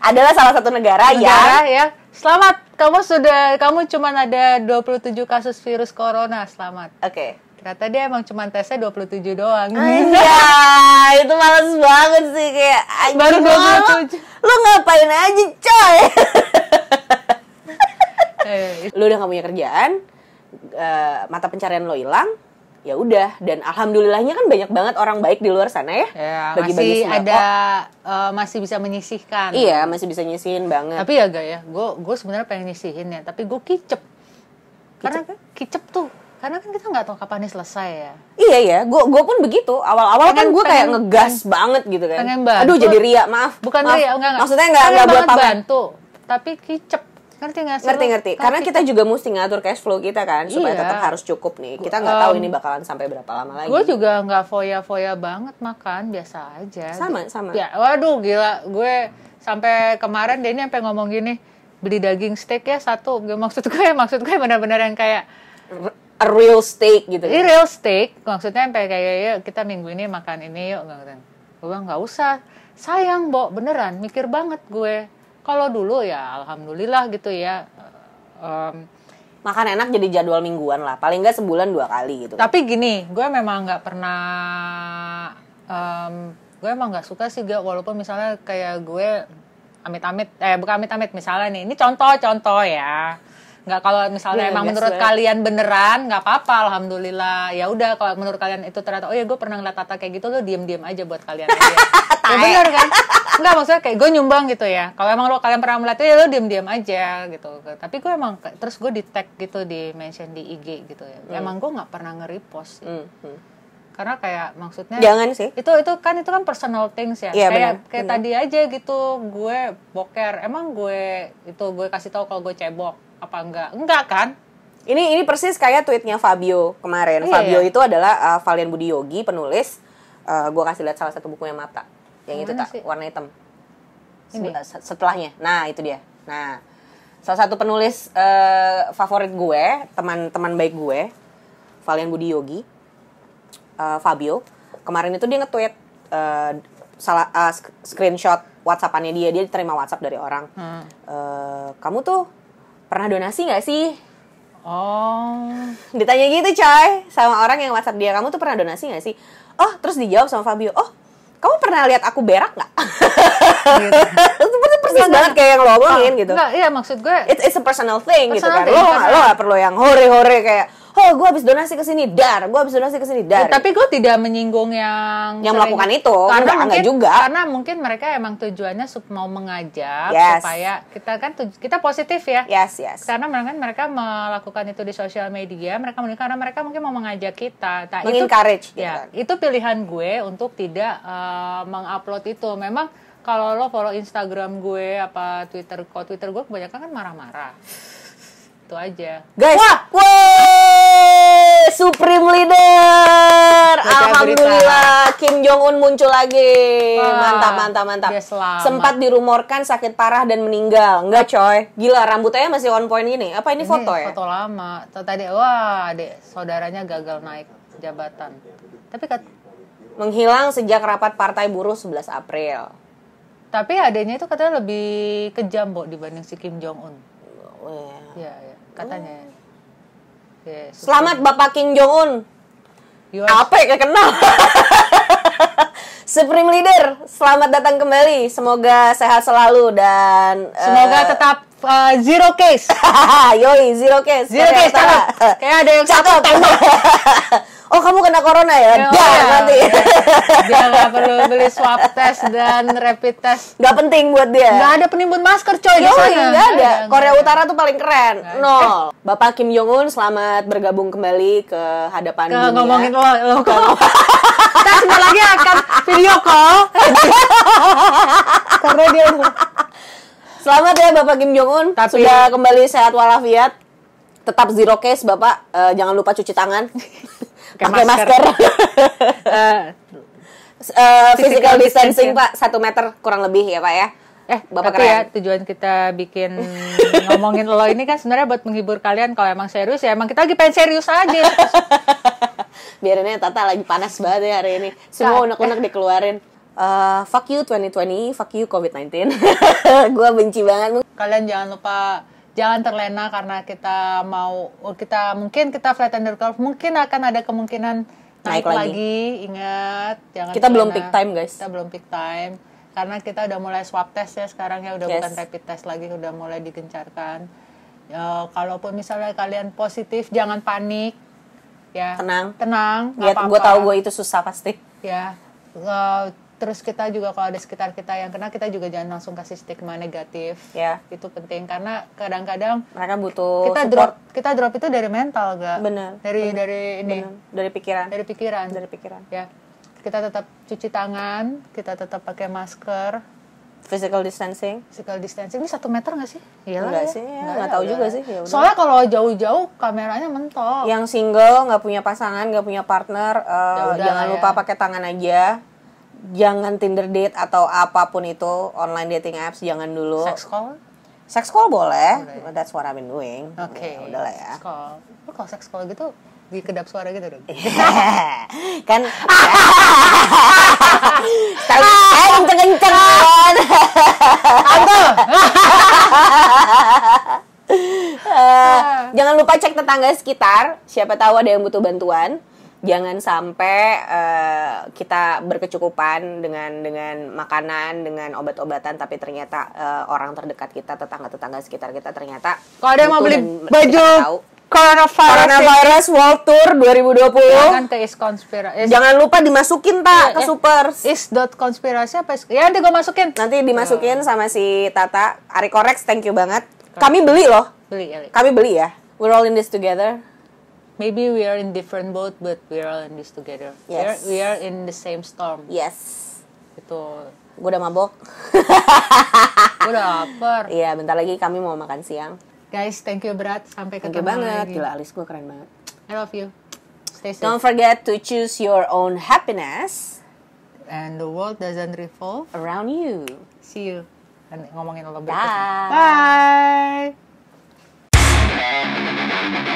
Adalah salah satu negara ya. Selamat, kamu cuman ada 27 kasus virus corona, selamat. Oke. Ternyata dia emang cuman tesnya 27 doang. Iya, itu males banget sih kayak baru 27. Lu ngapain aja, coy? Lu udah gak punya kerjaan, mata pencarian lo hilang, ya udah. Dan alhamdulillahnya kan banyak banget orang baik di luar sana ya. Bagi-bagi sembako. Masih bisa menyisihkan. Iya, masih bisa nyisihin banget. Tapi ya gue sebenarnya pengen nyisihin ya, tapi gue kicep. Karena kicep tuh, karena kan kita nggak tahu kapan ini selesai ya. Iya ya, gue pun begitu. Awal-awal kan gue kayak ngegas banget gitu kan. Pengen bantu. Aduh jadi ria, maaf. Bukan maaf. ria, enggak. Maksudnya nggak buat pamer. Bantu, tapi kicep. Ngerti. Karena kita juga mesti ngatur cash flow kita kan supaya tetap harus cukup nih. Kita nggak tahu ini bakalan sampai berapa lama lagi. Gue juga nggak foya-foya banget makan, biasa aja. Sama. Ya, waduh gila, gue sampai kemarin dia ini sampai ngomong gini, beli daging steak ya satu. Maksud gue benar-benar yang kayak a real steak gitu. Ini real steak, maksudnya sampai kayak ya kita minggu ini makan ini yuk. Gue bilang nggak usah, sayang Bo, beneran mikir banget gue. Kalau dulu ya alhamdulillah gitu ya. Makan enak jadi jadwal mingguan lah. Paling nggak sebulan 2 kali gitu. Tapi gini, gue memang nggak pernah, gue emang nggak suka sih gak, walaupun misalnya kayak gue bukan amit-amit misalnya nih, ini contoh ya. Nggak, kalau misalnya emang menurut kalian beneran nggak apa-apa, alhamdulillah. Ya udah, kalau menurut kalian itu ternyata, oh ya gue pernah ngeliat Tata kayak gitu, lo diem-diem aja buat kalian aja. Ya bener kan? Enggak, maksudnya kayak gue nyumbang gitu ya. Kalau emang kalian pernah melihat ya lo diem-diem aja gitu. Tapi gue emang terus gue di tag gitu, di mention di IG gitu ya. Emang gue nggak pernah nge-repost. Karena kayak maksudnya jangan sih. Itu kan personal things ya. Iya, kayak tadi aja gitu, gue boker. Emang gue kasih tahu kalau gue cebok apa enggak? Enggak kan? Ini persis kayak tweetnya Fabio kemarin. Fabio itu adalah Valian Budi Yogi, penulis. Gue kasih lihat salah satu bukunya Mata. Yang itu tak warna hitam. Ini setelahnya. Nah, itu dia. Nah, salah satu penulis favorit gue, teman baik gue, Valian Budi Yogi, Fabio. Kemarin itu dia nge-tweet screenshot WhatsApp-annya dia terima WhatsApp dari orang. Kamu tuh pernah donasi nggak sih? Oh. Ditanya gitu coy sama orang yang WhatsApp dia, kamu tuh pernah donasi nggak sih? Oh, terus dijawab sama Fabio, oh, kamu pernah lihat aku berak nggak? Gitu. Itu persis banget kayak yang lo omongin gitu. Enggak, iya maksud gue. It's a personal thing gitu kan. Lo nggak perlu yang hore-hore kayak, oh gue habis donasi ke sini dar. Ya, tapi gue tidak menyinggung yang melakukan itu. Karena enggak juga. Karena mungkin mereka emang tujuannya mau mengajak supaya kita positif ya. Yes. Karena mereka melakukan itu di sosial media, karena mereka mungkin mau mengajak kita. Nah, mengencourage gitu ya, kan. itu pilihan gue untuk tidak mengupload itu. Memang kalau lo follow Instagram gue apa Twitter gue kebanyakan kan marah-marah. Itu aja. Guys, Supreme Leader. Alhamdulillah Kim Jong Un muncul lagi. Mantap. Sempat dirumorkan sakit parah dan meninggal. Enggak coy. Gila, rambutnya masih on point gini. Apa ini foto ya? Foto lama. Tadi adik saudaranya gagal naik jabatan. Tapi menghilang sejak rapat Partai Buruh 11 April. Tapi adanya itu katanya lebih kejam, Bo, dibanding si Kim Jong Un. Oh, Iya, katanya. Yes. Selamat Bapak Kim Jong Un. Apa ya kenal? Supreme Leader, selamat datang kembali. Semoga sehat selalu dan semoga tetap zero case. Yoi, zero case. Zero case, cakep. Kayak ada yang cakep. Oh, kamu kena corona ya? Mati. Dia nggak perlu beli swab test dan rapid test. Nggak penting buat dia. Nggak ada penimbun masker, coy, di sana. Nggak ada. Korea Utara tuh paling keren. Nol. Bapak Kim Jong Un, selamat bergabung kembali ke hadapan dunia. Ngomongin lo kita sebentar lagi akan video call. Karena dia selamat ya Bapak Kim Jong Un. Sudah kembali sehat walafiat. Tetap zero case Bapak. Jangan lupa cuci tangan. Pakai masker. Physical distancing Pak, 1 meter kurang lebih ya Pak ya. Bapak tapi keren. Ya tujuan kita bikin ngomongin lo ini kan sebenarnya buat menghibur kalian. Kalau emang serius ya emang kita lagi pengen serius aja. Biarinnya Tata lagi panas banget ya hari ini. Semua unek-unek dikeluarin. Fuck you 2020, fuck you COVID-19. Gue benci banget. Kalian jangan lupa, jangan terlena karena mungkin kita flat under curve, mungkin akan ada kemungkinan naik lagi. Ingat, jangan kita belum peak time guys. Kita belum peak time karena kita udah mulai swab test ya sekarang ya, udah bukan rapid test lagi, udah mulai digencarkan. Kalaupun misalnya kalian positif, jangan panik. Ya, tenang. Ya, gue tahu gue itu susah pasti. Ya, terus kita juga kalau ada sekitar kita yang kena, kita juga jangan langsung kasih stigma negatif. Ya, itu penting karena kadang-kadang mereka butuh kita drop itu dari mental, gak? Bener. Dari pikiran. Ya, kita tetap cuci tangan, kita tetap pakai masker. Physical distancing ini 1 meter nggak sih? Iyalah. Enggak sih, nggak tahu juga sih. Yaudah. Soalnya kalau jauh-jauh kameranya mentok. Yang single, nggak punya pasangan, nggak punya partner, jangan lupa pakai tangan aja. Jangan Tinder date atau apapun itu, online dating apps jangan dulu. Sex call boleh. That's what I've been doing. Oke. Udahlah ya. Sex call. Kalau sex call gitu di kedap suara gitu dong. Kan kenceng-kenceng kan. Jangan lupa cek tetangga sekitar, siapa tahu ada yang butuh bantuan. Jangan sampai kita berkecukupan dengan makanan, dengan obat-obatan, tapi ternyata orang terdekat kita, tetangga-tetangga sekitar kita ternyata kalau ada yang mau beli baju Coronavirus World Tour 2020. Jangan ke Is. Jangan lupa dimasukin ke Super. Is.konspirasi apa? Ya nanti gue masukin. Nanti dimasukin sama si Tata. Ari Korex, thank you banget. Kami beli loh. Kami beli ya. We're all in this together. Maybe we are in different boat, but we are all in this together. Yes. We are in the same storm. Yes. Itu. Gue udah mabok. Gue udah lapar. Iya, bentar lagi kami mau makan siang. Guys, thank you Berat. Sampai ketemu lagi. Thank you banget. Lagi. Gila, alis gue keren banget. I love you. Stay safe. Don't forget to choose your own happiness. And the world doesn't revolve around you. See you. Ngomongin lo berikutnya. Bye. Bye.